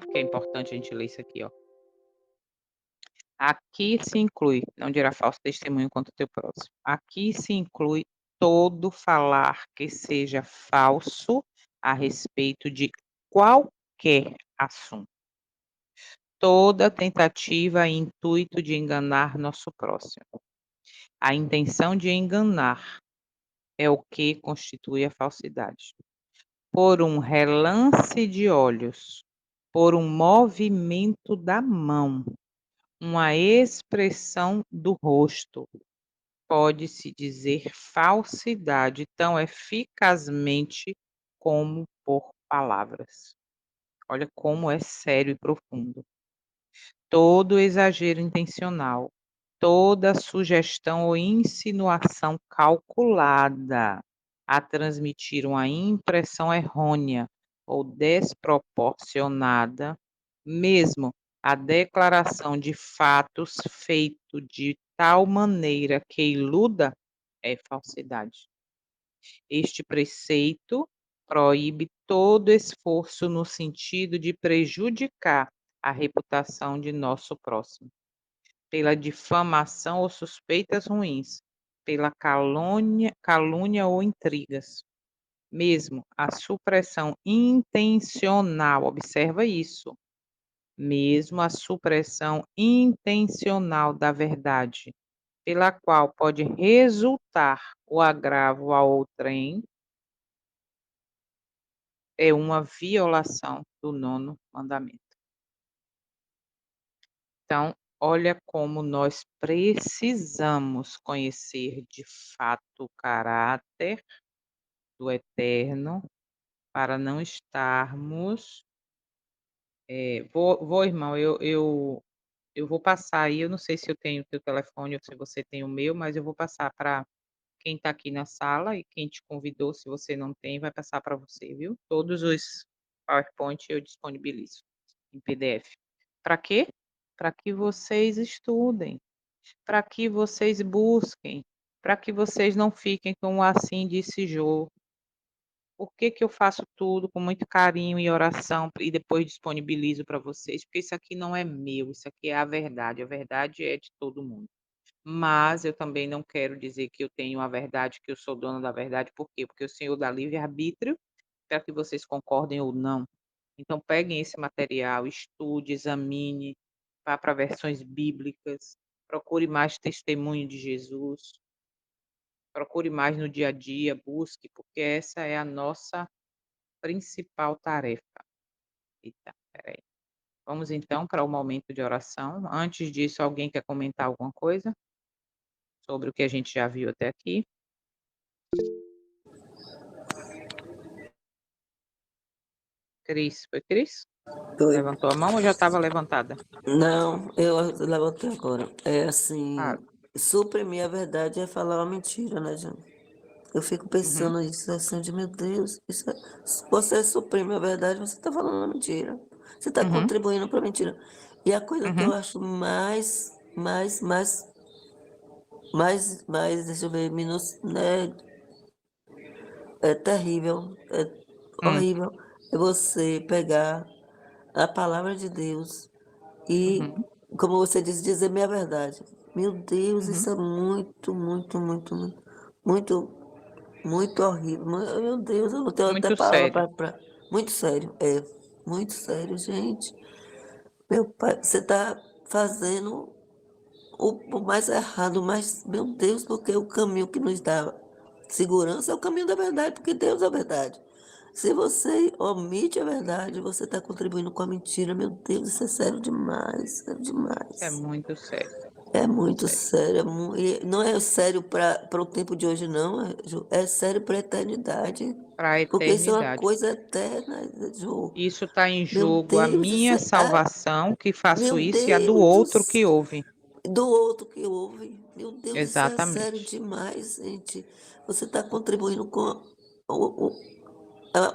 Porque é importante a gente ler isso aqui, ó. Aqui se inclui, não dirá falso testemunho contra o teu próximo. Aqui se inclui todo falar que seja falso a respeito de qualquer assunto. Toda tentativa e intuito de enganar nosso próximo. A intenção de enganar é o que constitui a falsidade. Por um relance de olhos, por um movimento da mão, uma expressão do rosto, pode-se dizer falsidade tão eficazmente como por palavras. Olha como é sério e profundo. Todo exagero intencional, toda sugestão ou insinuação calculada a transmitir uma impressão errônea ou desproporcionada, mesmo a declaração de fatos feito de tal maneira que iluda, é falsidade. Este preceito proíbe todo esforço no sentido de prejudicar a reputação de nosso próximo, pela difamação ou suspeitas ruins, pela calúnia ou intrigas. Mesmo a supressão intencional, observa isso, mesmo a supressão intencional da verdade, pela qual pode resultar o agravo a outrem, é uma violação do 9º mandamento. Então, olha como nós precisamos conhecer de fato o caráter do Eterno para não estarmos. Irmão, eu vou passar aí, eu não sei se eu tenho o teu telefone ou se você tem o meu, mas eu vou passar para quem está aqui na sala e quem te convidou, se você não tem, vai passar para você, viu? Todos os PowerPoint eu disponibilizo em PDF. Para quê? Para que vocês estudem, para que vocês busquem, para que vocês não fiquem com o assim disse Jô. Por que que eu faço tudo com muito carinho e oração e depois disponibilizo para vocês? Porque isso aqui não é meu, isso aqui é a verdade é de todo mundo. Mas eu também não quero dizer que eu tenho a verdade, que eu sou dona da verdade, por quê? Porque o Senhor dá livre-arbítrio para que vocês concordem ou não. Então peguem esse material, estude, examine, vá para versões bíblicas, procure mais testemunho de Jesus, procure mais no dia a dia, busque, porque essa é a nossa principal tarefa. Eita, espera aí. Vamos então para o momento de oração. Antes disso, alguém quer comentar alguma coisa sobre o que a gente já viu até aqui? Cris, foi Cris? Foi. Levantou a mão ou já estava levantada? Não, eu levantei agora. É assim, Ah, suprimir a verdade é falar uma mentira, né, gente? Eu fico uhum, pensando nisso assim, de meu Deus, se você suprime a verdade, você está falando uma mentira. Você está uhum, contribuindo para a mentira. E a coisa que eu uhum, acho mais, deixa eu ver, né, é terrível, é hum, horrível, é você pegar a palavra de Deus e, uhum, como você diz, dizer meia verdade. Meu Deus, uhum. isso é muito, muito, muito, muito, muito, muito horrível. Meu Deus, eu não tenho até Muito palavra sério. para. Muito sério, muito sério, gente. Meu pai, você está fazendo o mais errado, mas, meu Deus, porque o caminho que nos dá segurança é o caminho da verdade, porque Deus é a verdade. Se você omite a verdade, você está contribuindo com a mentira. Meu Deus, isso é sério demais, sério Isso é demais. muito sério, É muito muito sério. sério. E não é sério para o tempo de hoje, não, Ju. É sério para a eternidade. Para a Porque isso é uma eternidade. coisa eterna, Ju. Isso está em Meu jogo a Deus, minha salvação, que faço meu isso, e a do Deus outro que ouve. do outro que ouve. Meu Deus, isso é sério Exatamente. demais, gente. Você está contribuindo com o-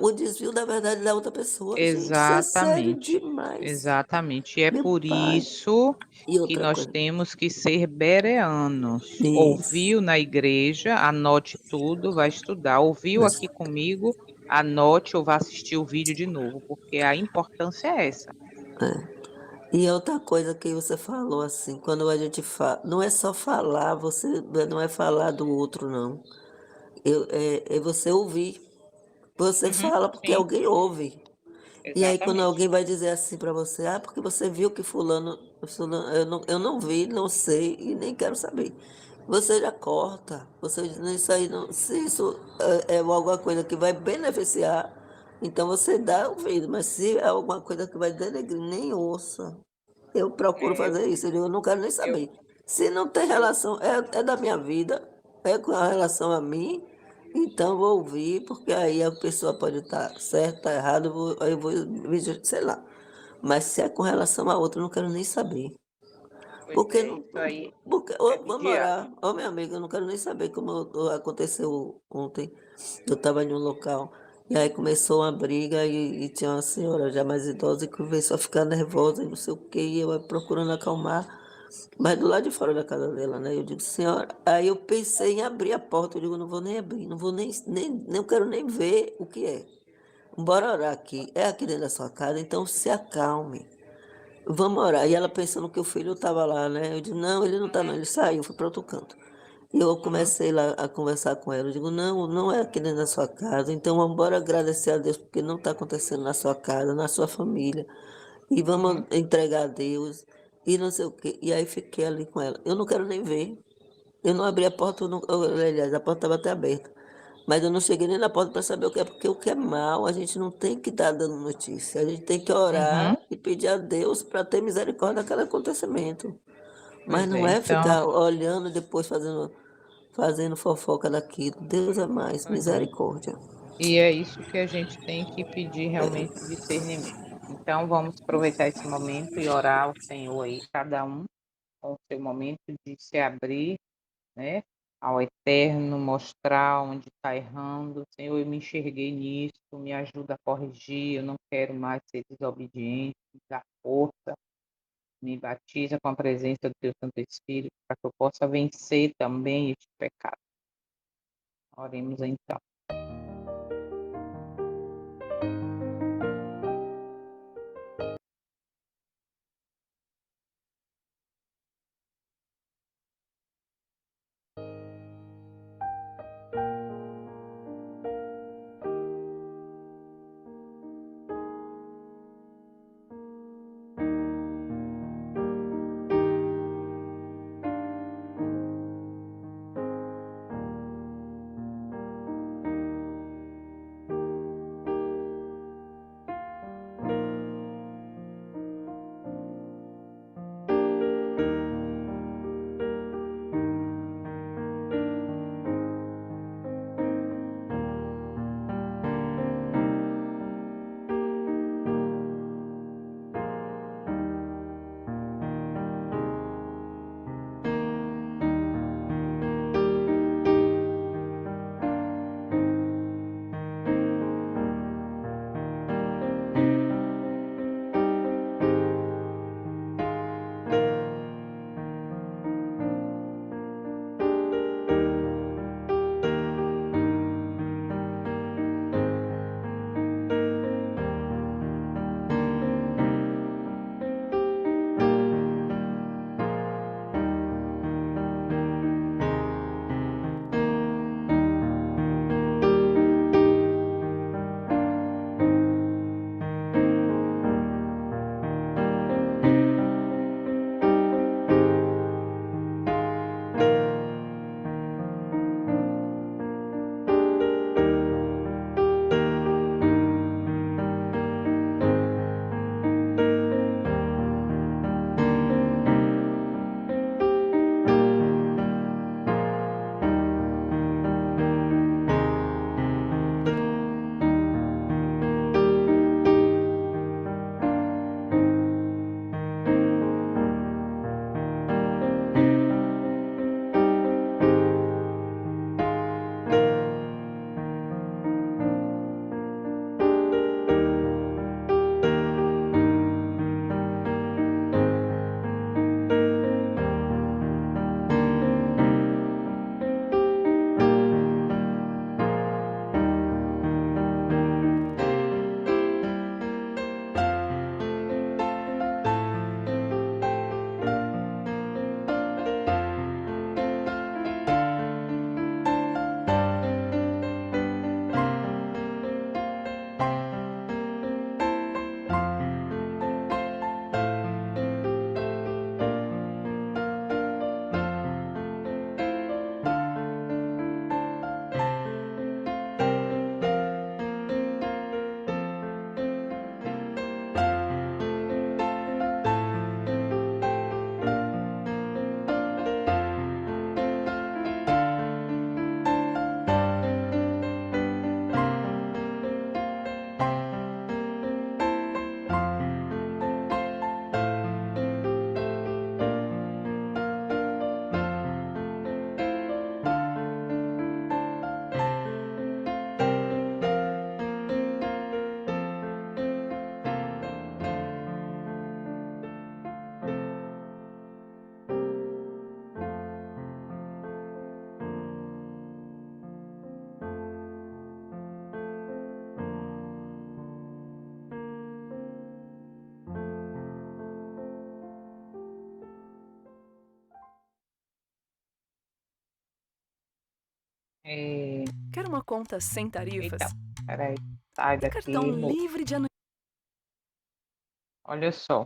o desvio da verdade da outra pessoa. Gente, isso é sério Exatamente, demais. exatamente. E é Meu por pai. isso E que outra nós coisa. temos que ser bereanos. Isso. Ouviu na igreja, anote tudo, vai estudar. Ouviu Mas, aqui comigo, anote ou vá assistir o vídeo de novo, porque a importância é essa. e outra coisa que você falou assim, quando a gente fala, não é só falar, você não é falar do outro, não. É você ouvir. Você Uhum, fala porque sim, alguém ouve. E aí quando exatamente. alguém vai dizer assim para você, ah, porque você viu que fulano eu não vi, não sei e nem quero saber. Você já corta, você diz, "Não, isso aí não, se isso é alguma coisa que vai beneficiar, então você dá ouvido, mas se é alguma coisa que vai denegrir, nem ouça. Eu procuro É, fazer isso, eu não quero nem eu, saber. Se não tem eu, relação, é da minha vida, é com a relação a mim, então vou ouvir, porque aí a pessoa pode estar certa, estar errada, aí eu vou, sei lá. Mas se é com relação a outra, eu não quero nem saber. pois Porque é, não. isso aí Porque, é ô, do vamos diabo. orar. Ô, meu amigo, eu não quero nem saber como aconteceu ontem. Eu estava em um local. E aí começou uma briga e tinha uma senhora já mais idosa que começou a ficar nervosa e não sei o quê. E eu procurando acalmar. Mas do lado de fora da casa dela, né? Eu digo, senhora. Aí eu pensei em abrir a porta. Eu digo, não vou nem abrir, não vou nem quero nem ver o que é. Bora orar aqui. É aqui dentro da sua casa, então se acalme. Vamos orar. E ela pensando que o filho estava lá, né? Eu digo, não, ele não está não, Uhum, ele saiu, foi para outro canto. E eu uhum, comecei lá a conversar com ela. Eu digo, não, não é aqui dentro da sua casa. Então vamos embora agradecer a Deus porque não está acontecendo na sua casa, na sua família. E vamos uhum. entregar a Deus. E não sei o quê. E aí fiquei ali com ela. Eu não quero nem ver. Eu não abri a porta, aliás, a porta estava até aberta. Mas eu não cheguei nem na porta para saber o que é, porque o que é mal, a gente não tem que estar dando notícia. A gente tem que Uhum. orar e pedir a Deus para ter misericórdia daquele acontecimento. Mas Pois é, não é então, ficar olhando e depois fazendo fofoca daquilo. Deus é mais, pois é. misericórdia. E é isso que a gente tem que pedir realmente discernimento. Então, vamos aproveitar esse momento e orar ao Senhor aí, cada um com o seu momento de se abrir, né, ao Eterno, mostrar onde está errando. Senhor, eu me enxerguei nisso, me ajuda a corrigir, eu não quero mais ser desobediente, me dá força, me batiza com a presença do Teu Santo Espírito, para que eu possa vencer também este pecado. Oremos então. Quer uma conta sem tarifas? Eita, peraí, sai E cartão daqui, moço. livre de anuidade? Olha só.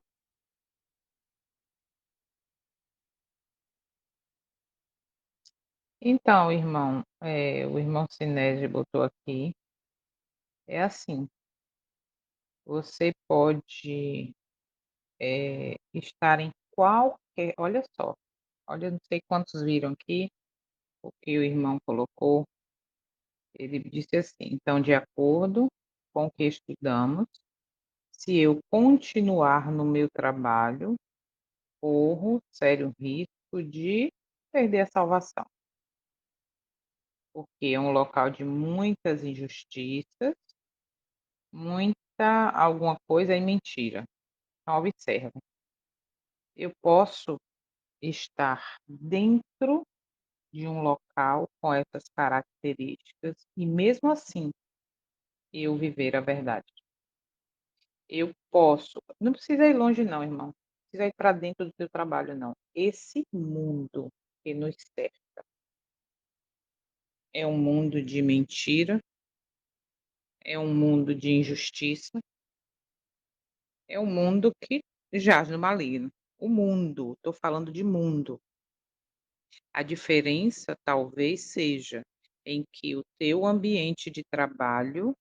Então, irmão, o irmão Sinésio botou aqui, é assim, você pode estar em qualquer, olha só, olha, não sei quantos viram aqui, o que o irmão colocou, ele disse assim, então, de acordo com o que estudamos, se eu continuar no meu trabalho, corro sério risco de perder a salvação, porque é um local de muitas injustiças, muita alguma coisa e mentira. Então, observa, eu posso estar dentro de um local com essas características e mesmo assim eu viver a verdade. Eu posso, não precisa ir longe não, irmão. Não precisa ir para dentro do teu trabalho não. Esse mundo que nos cerca é um mundo de mentira, é um mundo de injustiça, é um mundo que jaz no maligno. O mundo, estou falando de mundo. A diferença talvez seja em que o teu ambiente de trabalho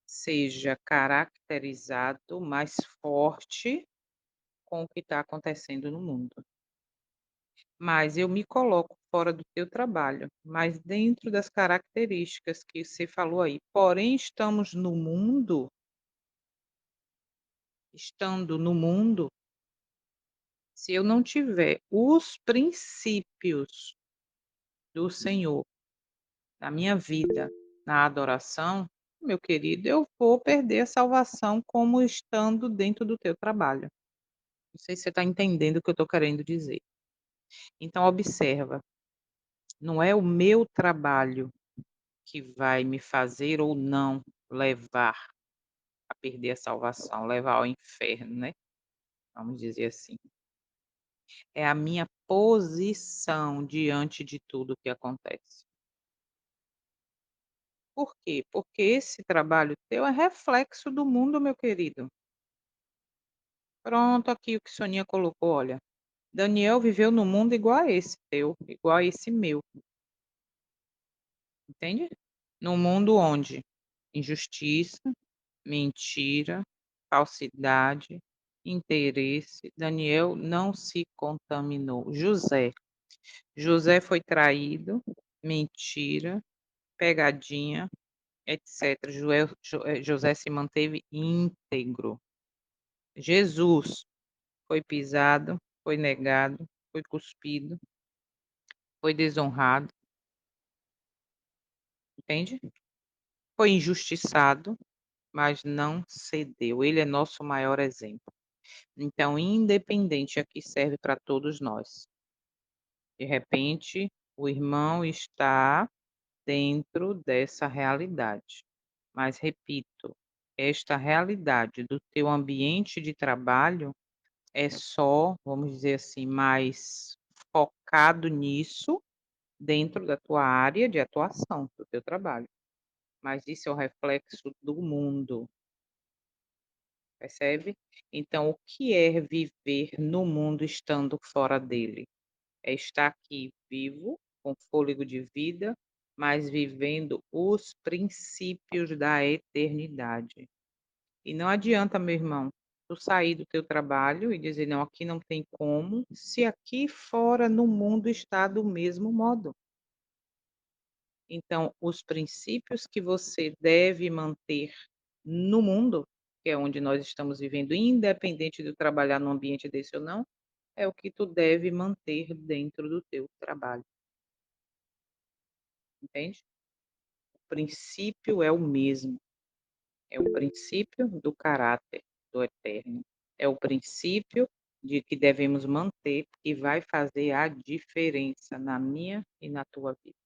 seja caracterizado mais forte com o que está acontecendo no mundo. Mas eu me coloco fora do teu trabalho, mas dentro das características que você falou aí. Porém, estando no mundo, se eu não tiver os princípios do Senhor na minha vida, na adoração, meu querido, eu vou perder a salvação como estando dentro do teu trabalho. Não sei se você está entendendo o que eu estou querendo dizer. Então observa, não é o meu trabalho que vai me fazer ou não levar a perder a salvação, levar ao inferno, né, vamos dizer assim. É a minha posição diante de tudo o que acontece. Por quê? Porque esse trabalho teu é reflexo do mundo, meu querido. Pronto, aqui o que Soninha colocou, olha, Daniel viveu no mundo igual a esse teu, igual a esse meu, entende? Num mundo onde injustiça, mentira, falsidade, interesse, Daniel não se contaminou. José foi traído, mentira, pegadinha, etc. José se manteve íntegro. Jesus foi pisado, foi negado, foi cuspido, foi desonrado, entende? Foi injustiçado, mas não cedeu. Ele é nosso maior exemplo. Então, independente, aqui serve para todos nós. De repente, o irmão está dentro dessa realidade. Mas repito, esta realidade do teu ambiente de trabalho é só, vamos dizer assim, mais focado nisso dentro da tua área de atuação, do teu trabalho. Mas isso é o reflexo do mundo, percebe? Então, o que é viver no mundo estando fora dele? É estar aqui vivo, com fôlego de vida, mas vivendo os princípios da eternidade. E não adianta, meu irmão, tu sair do teu trabalho e dizer: "Não, aqui não tem como", se aqui fora no mundo está do mesmo modo. Então, os princípios que você deve manter no mundo, que é onde nós estamos vivendo, independente de trabalhar num ambiente desse ou não, é o que tu deve manter dentro do teu trabalho, entende? O princípio é o mesmo, é o princípio do caráter do eterno, é o princípio de que devemos manter e vai fazer a diferença na minha e na tua vida.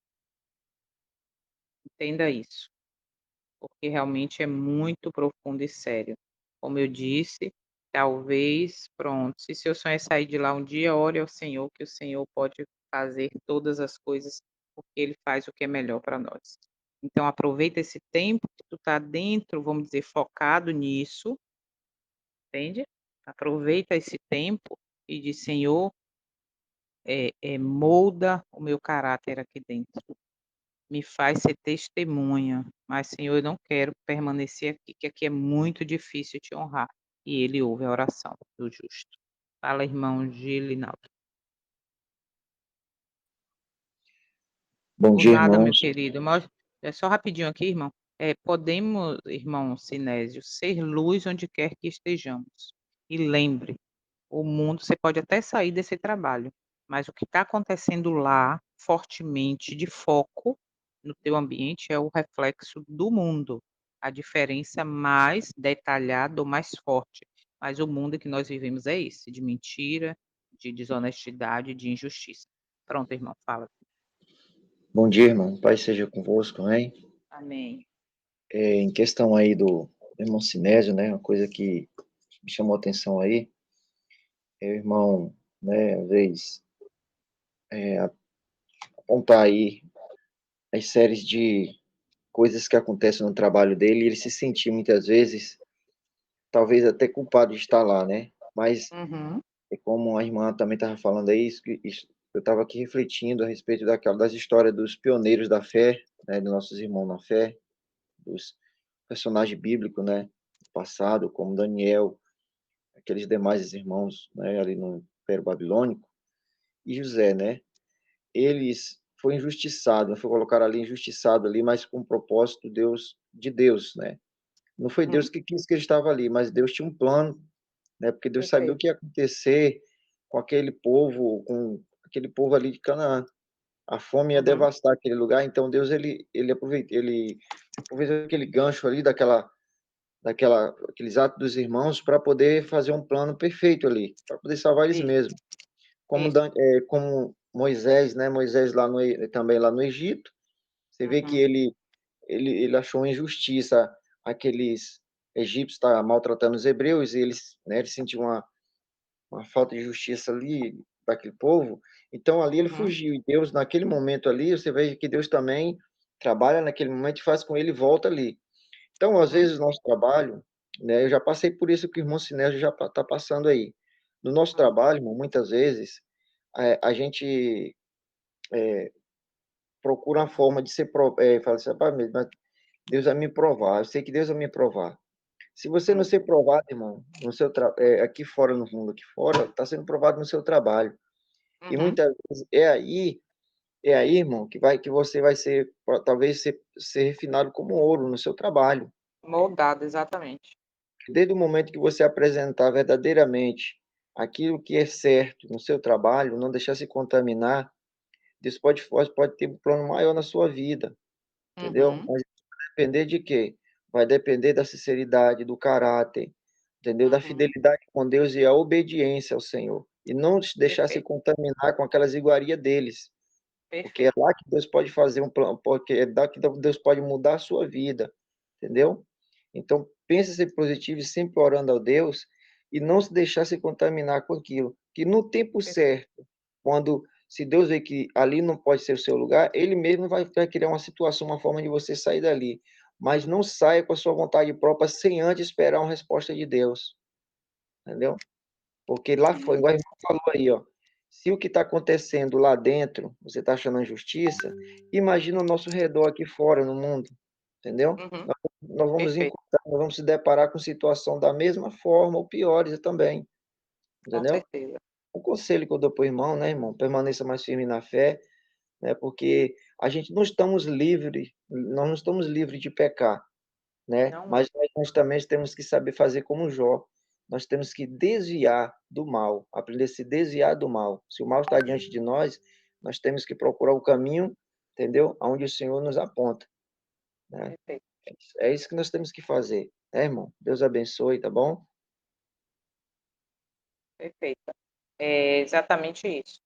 Entenda isso, porque realmente é muito profundo e sério. Como eu disse, talvez, pronto, se seu sonho é sair de lá um dia, ore ao Senhor, que o Senhor pode fazer todas as coisas porque Ele faz o que é melhor para nós. Então aproveita esse tempo que tu está dentro, vamos dizer, focado nisso, entende? Aproveita esse tempo e diz: "Senhor, molda o meu caráter aqui dentro, me faz ser testemunha, mas Senhor, eu não quero permanecer aqui, que aqui é muito difícil te honrar". E Ele ouve a oração do justo. Fala, irmão Gilinaldo. Bom Por dia, nada, meu irmãos. querido. Mas é só rapidinho aqui, irmão. Podemos, irmão Sinésio, ser luz onde quer que estejamos. E lembre, o mundo, você pode até sair desse trabalho, mas o que está acontecendo lá, fortemente, de foco no teu ambiente, é o reflexo do mundo. A diferença mais detalhada ou mais forte. Mas o mundo que nós vivemos é esse, de mentira, de desonestidade, de injustiça. Pronto, irmão, fala. Bom dia, irmão. Paz seja convosco, amém? Amém. Em questão aí do irmão Sinésio, né, uma coisa que me chamou a atenção aí, é o irmão, né, às vezes, apontar aí as séries de coisas que acontecem no trabalho dele e ele se sentir muitas vezes, talvez até culpado de estar lá, né? Mas, Uhum, é como a irmã também estava falando aí, eu estava aqui refletindo a respeito das histórias dos pioneiros da fé, né, dos nossos irmãos na fé, dos personagens bíblicos, né, do passado, como Daniel, aqueles demais irmãos, né, ali no Império Babilônico, e José, né, eles foi injustiçado, foi colocado ali injustiçado ali, mas com um propósito de Deus, né? Não foi uhum, Deus que quis que ele estava ali, mas Deus tinha um plano, né? Porque Deus sabia o perfeito. que ia acontecer com aquele povo ali de Canaã. A fome ia Uhum, devastar aquele lugar, então Deus ele aproveitou aquele gancho ali aqueles atos dos irmãos para poder fazer um plano perfeito ali, para poder salvar eles isso, mesmos. isso. Como Moisés, né? Moisés também lá no Egito, você vê que Uhum, ele achou injustiça aqueles egípcios estar maltratando os hebreus e eles, né? Ele sentiu uma falta de justiça ali daquele povo. Então ali ele uhum, fugiu e Deus naquele momento ali, você vê que Deus também trabalha naquele momento e faz com ele volta ali. Então, às uhum, vezes, o nosso trabalho, né, eu já passei por isso que o irmão Sinésio já está passando aí. No nosso hum, trabalho, irmão, muitas vezes, a gente procura uma forma de fala assim, "Rapaz, mas Deus vai me provar, eu sei que Deus vai me provar". Se você não hum, ser provado, irmão, aqui fora, no mundo aqui fora, está sendo provado no seu trabalho. E uhum. muitas vezes é aí, irmão, que você vai talvez ser refinado como ouro no seu trabalho. Moldado, exatamente. Desde o momento que você apresentar verdadeiramente aquilo que é certo no seu trabalho, não deixar se contaminar, Deus pode ter um plano maior na sua vida, entendeu? Uhum, Mas vai depender de quê? Vai depender da sinceridade, do caráter, entendeu? Da uhum, fidelidade com Deus e a obediência ao Senhor. E não se deixar se perfeito, contaminar com aquelas iguarias deles, porque é perfeito, lá que Deus pode fazer um plano, porque é lá que Deus pode mudar a sua vida, entendeu? Então, pense ser positivo e sempre orando a Deus e não se deixar se contaminar com aquilo. Que no tempo perfeito, certo, se Deus vê que ali não pode ser o seu lugar, Ele mesmo vai criar uma situação, uma forma de você sair dali. Mas não saia com a sua vontade própria sem antes esperar uma resposta de Deus, entendeu? Porque lá foi, igual a irmã falou aí, ó. Se o que está acontecendo lá dentro, você está achando injustiça, imagina ao nosso redor aqui fora, no mundo, entendeu? uhum, Nós vamos perfeito, encontrar, nós vamos se deparar com situação da mesma forma ou piores também, com entendeu? certeza. O conselho que eu dou para o irmão, né, irmão? Permaneça mais firme na fé, né? Porque a gente não estamos livres, nós não estamos livres de pecar, né? Não Mas mesmo, nós também temos que saber fazer como Jó. Nós temos que desviar do mal, aprender a se desviar do mal. Se o mal está diante de nós temos que procurar o caminho, entendeu? Aonde o Senhor nos aponta, né? perfeito, É isso que nós temos que fazer, né, irmão? Deus abençoe, tá bom? perfeito. É exatamente isso.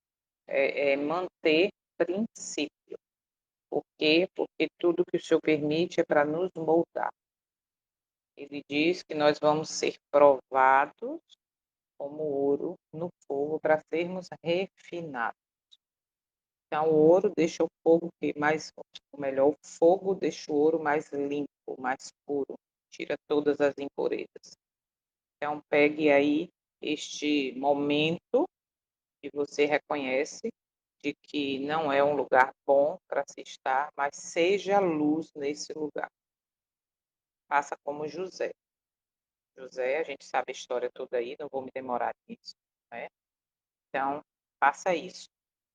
É manter princípio. Por quê? Porque tudo que o Senhor permite é para nos moldar. Ele diz que nós vamos ser provados como ouro no fogo para sermos refinados. Então, o ouro deixa o fogo ou melhor, o fogo deixa o ouro mais limpo, mais puro, tira todas as impurezas. Então, pegue aí este momento que você reconhece de que não é um lugar bom para se estar, mas seja luz nesse lugar. Faça como José. José, a gente sabe a história toda aí, não vou me demorar nisso, né? Então, faça isso.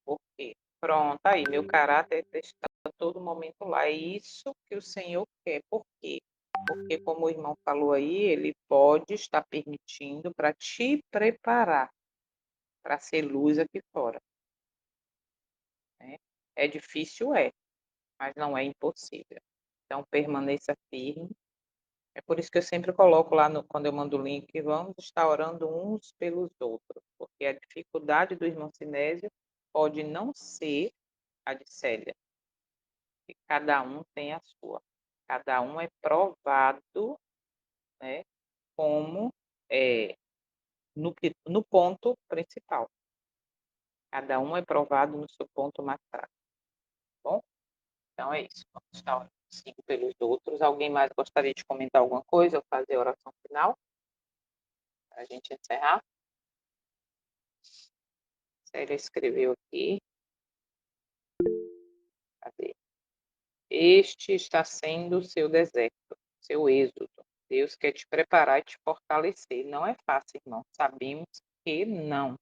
Por quê? Pronto, aí, meu caráter está a todo momento lá. É isso que o Senhor quer. Por quê? Porque, como o irmão falou aí, ele pode estar permitindo para te preparar para ser luz aqui fora, né? É difícil, mas não é impossível. Então, permaneça firme. É por isso que eu sempre coloco lá, quando eu mando o link, vamos estar orando uns pelos outros, porque a dificuldade do irmão Sinésio pode não ser a de Célia, e cada um tem a sua. Cada um é provado, né, como é, no ponto principal. Cada um é provado no seu ponto mais fraco. Tá bom? Então é isso. Vamos estar orando sim pelos outros. Alguém mais gostaria de comentar alguma coisa ou fazer a oração final para a gente encerrar? Célia escreveu aqui. Cadê? Este está sendo o seu deserto, seu êxodo. Deus quer te preparar e te fortalecer. Não é fácil, irmão. Sabemos que não.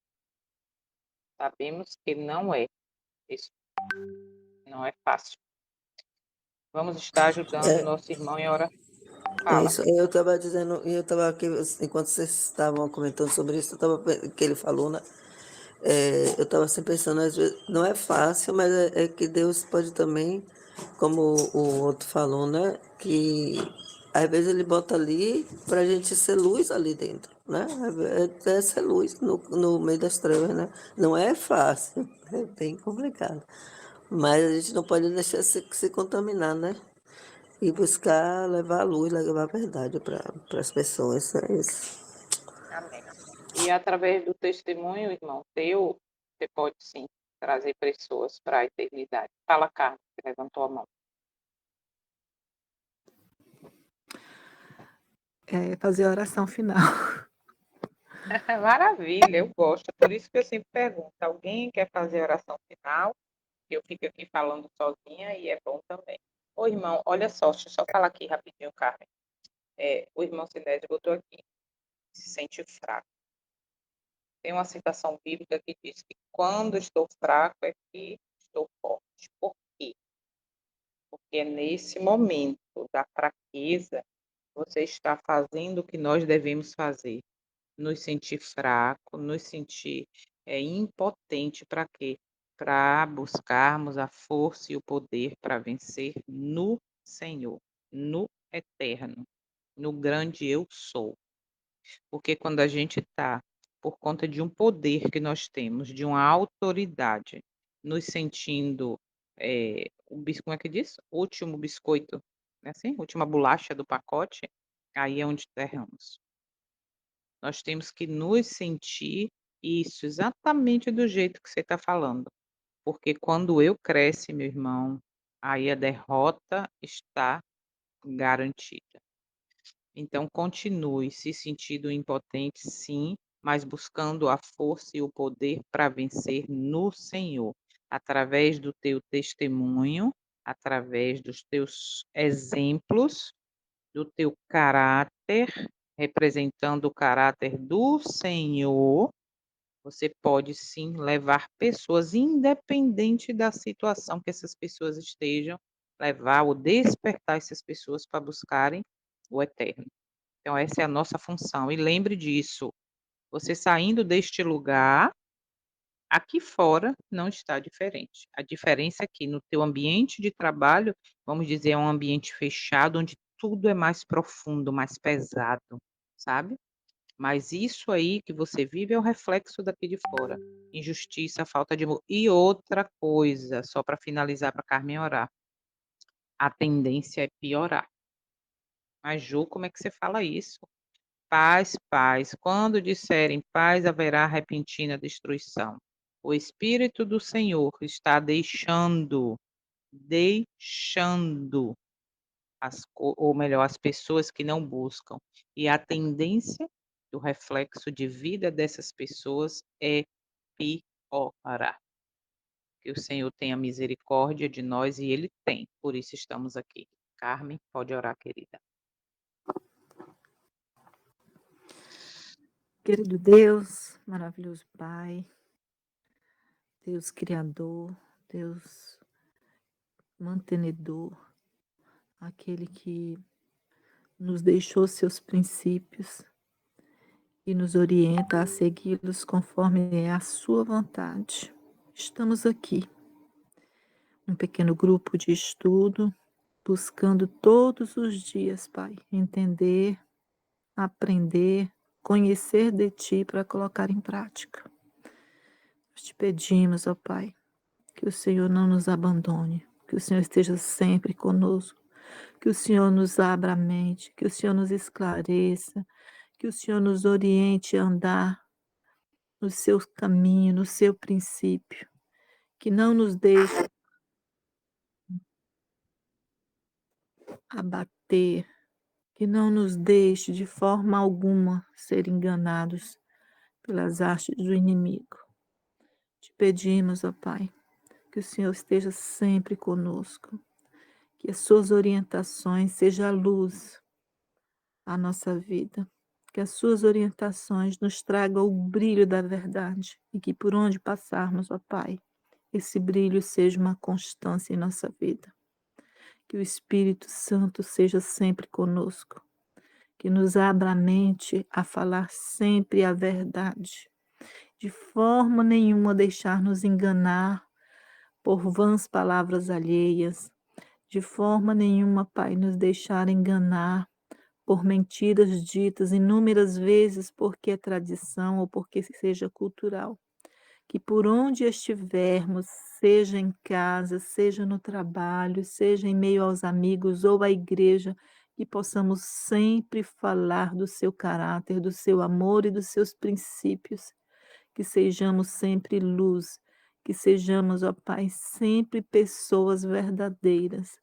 Sabemos que não é. Isso não é fácil. Vamos estar ajudando o É, nosso irmão em hora. é Fala. isso. Eu estava dizendo, eu estava aqui, enquanto vocês estavam comentando sobre isso, que ele falou, né? Eu estava assim pensando, às vezes, não é fácil, mas é que Deus pode também, como o outro falou, né? Que às vezes ele bota ali para a gente ser luz ali dentro, né? É ser luz no meio das trevas, né? Não é fácil, é bem complicado. Mas a gente não pode deixar se contaminar, né? E buscar levar a luz, levar a verdade para as pessoas. É isso. Amém. E através do testemunho, irmão, teu, você pode sim trazer pessoas para a eternidade. Fala, Carlos, que levantou a mão. Fazer a oração final. Maravilha, eu gosto. É por isso que eu sempre pergunto: alguém quer fazer a oração final? Eu fico aqui falando sozinha e é bom também. Ô, irmão, olha só, deixa eu só falar aqui rapidinho, Carmen. O irmão Sinésio botou aqui, se sente fraco. Tem uma citação bíblica que diz que quando estou fraco é que estou forte. Por quê? Porque é nesse momento da fraqueza você está fazendo o que nós devemos fazer. Nos sentir fraco, nos sentir impotente para quê? Para buscarmos a força e o poder para vencer no Senhor, no eterno, no grande eu sou. Porque quando a gente está, por conta de um poder que nós temos, de uma autoridade, nos sentindo, como é que diz? Último biscoito, é assim? Última bolacha do pacote, aí é onde erramos. Nós temos que nos sentir isso, exatamente do jeito que você está falando. Porque quando eu cresce, meu irmão, aí a derrota está garantida. Então, continue se sentindo impotente, sim, mas buscando a força e o poder para vencer no Senhor, através do teu testemunho, através dos teus exemplos, do teu caráter, representando o caráter do Senhor. Você pode sim levar pessoas, independente da situação que essas pessoas estejam, levar ou despertar essas pessoas para buscarem o eterno. Então, essa é a nossa função. E lembre disso: você saindo deste lugar, aqui fora não está diferente. A diferença é que no teu ambiente de trabalho, vamos dizer, é um ambiente fechado, onde tudo é mais profundo, mais pesado, sabe? Mas isso aí que você vive é o reflexo daqui de fora. Injustiça, falta de amor. E outra coisa, só para finalizar, para Carmen orar. A tendência é piorar. Mas, Ju, como é que você fala isso? Paz, paz. Quando disserem paz, haverá repentina destruição. O Espírito do Senhor está deixando ou melhor, as pessoas que não buscam. E a tendência do reflexo de vida dessas pessoas é piorar. Que o Senhor tenha misericórdia de nós e Ele tem, por isso estamos aqui. Carmen, pode orar, querida. Querido Deus, maravilhoso Pai, Deus Criador, Deus mantenedor, aquele que nos deixou seus princípios e nos orienta a segui-los conforme é a sua vontade. Estamos aqui, um pequeno grupo de estudo, buscando todos os dias, Pai, entender, aprender, conhecer de Ti para colocar em prática. Nós te pedimos, ó Pai, que o Senhor não nos abandone, que o Senhor esteja sempre conosco, que o Senhor nos abra a mente, que o Senhor nos esclareça, que o Senhor nos oriente a andar no seu caminho, no seu princípio, que não nos deixe abater, que não nos deixe de forma alguma ser enganados pelas hastes do inimigo. Te pedimos, ó Pai, que o Senhor esteja sempre conosco, que as suas orientações sejam a luz à nossa vida, que as suas orientações nos tragam o brilho da verdade e que por onde passarmos, ó Pai, esse brilho seja uma constância em nossa vida. Que o Espírito Santo seja sempre conosco, que nos abra a mente a falar sempre a verdade, de forma nenhuma deixar-nos enganar por vãs palavras alheias, de forma nenhuma, Pai, nos deixar enganar por mentiras ditas inúmeras vezes porque é tradição ou porque seja cultural. Que por onde estivermos, seja em casa, seja no trabalho, seja em meio aos amigos ou à igreja, que possamos sempre falar do seu caráter, do seu amor e dos seus princípios. Que sejamos sempre luz, que sejamos, ó Pai, sempre pessoas verdadeiras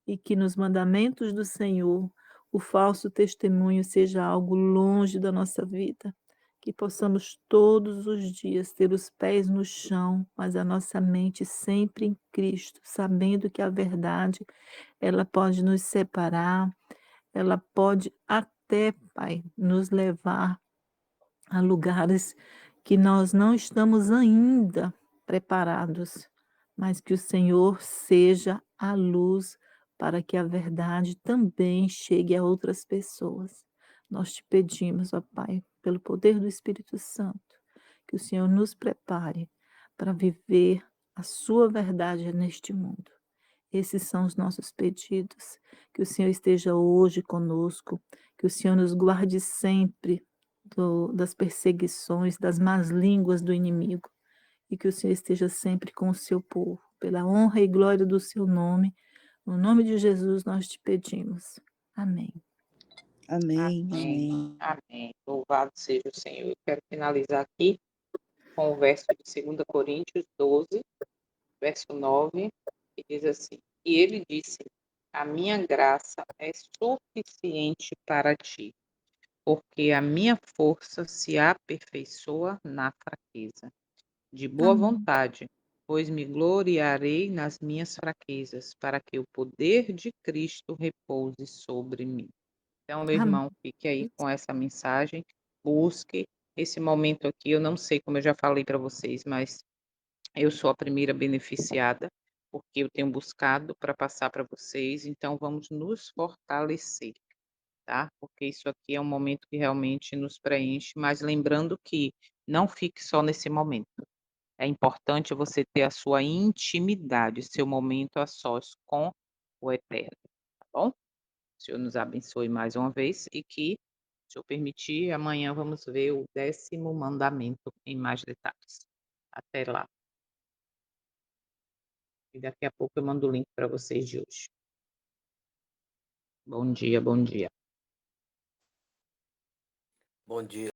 e que nos mandamentos do Senhor o falso testemunho seja algo longe da nossa vida, que possamos todos os dias ter os pés no chão, mas a nossa mente sempre em Cristo, sabendo que a verdade, ela pode nos separar, ela pode até, Pai, nos levar a lugares que nós não estamos ainda preparados, mas que o Senhor seja a luz para que a verdade também chegue a outras pessoas. Nós te pedimos, ó Pai, pelo poder do Espírito Santo, que o Senhor nos prepare para viver a sua verdade neste mundo. Esses são os nossos pedidos. Que o Senhor esteja hoje conosco, que o Senhor nos guarde sempre das perseguições, das más línguas do inimigo, e que o Senhor esteja sempre com o seu povo, pela honra e glória do seu nome. No nome de Jesus nós te pedimos. Amém. Amém, Amém. amém. Amém. Louvado seja o Senhor. Eu quero finalizar aqui com o verso de 2 Coríntios 12, verso 9, que diz assim: E ele disse: A minha graça é suficiente para ti, porque a minha força se aperfeiçoa na fraqueza. De boa Amém. vontade, pois me gloriarei nas minhas fraquezas, para que o poder de Cristo repouse sobre mim. Então, meu Amém. irmão, fique aí com essa mensagem, busque esse momento aqui. Eu não sei, como eu já falei para vocês, mas eu sou a primeira beneficiada, porque eu tenho buscado para passar para vocês. Então, vamos nos fortalecer, tá? Porque isso aqui é um momento que realmente nos preenche, mas lembrando que não fique só nesse momento. É importante você ter a sua intimidade, seu momento a sós com o Eterno, tá bom? O Senhor nos abençoe mais uma vez e que, se eu permitir, amanhã vamos ver o 10º mandamento em mais detalhes. Até lá. E daqui a pouco eu mando o link para vocês de hoje. Bom dia, bom dia. Bom dia.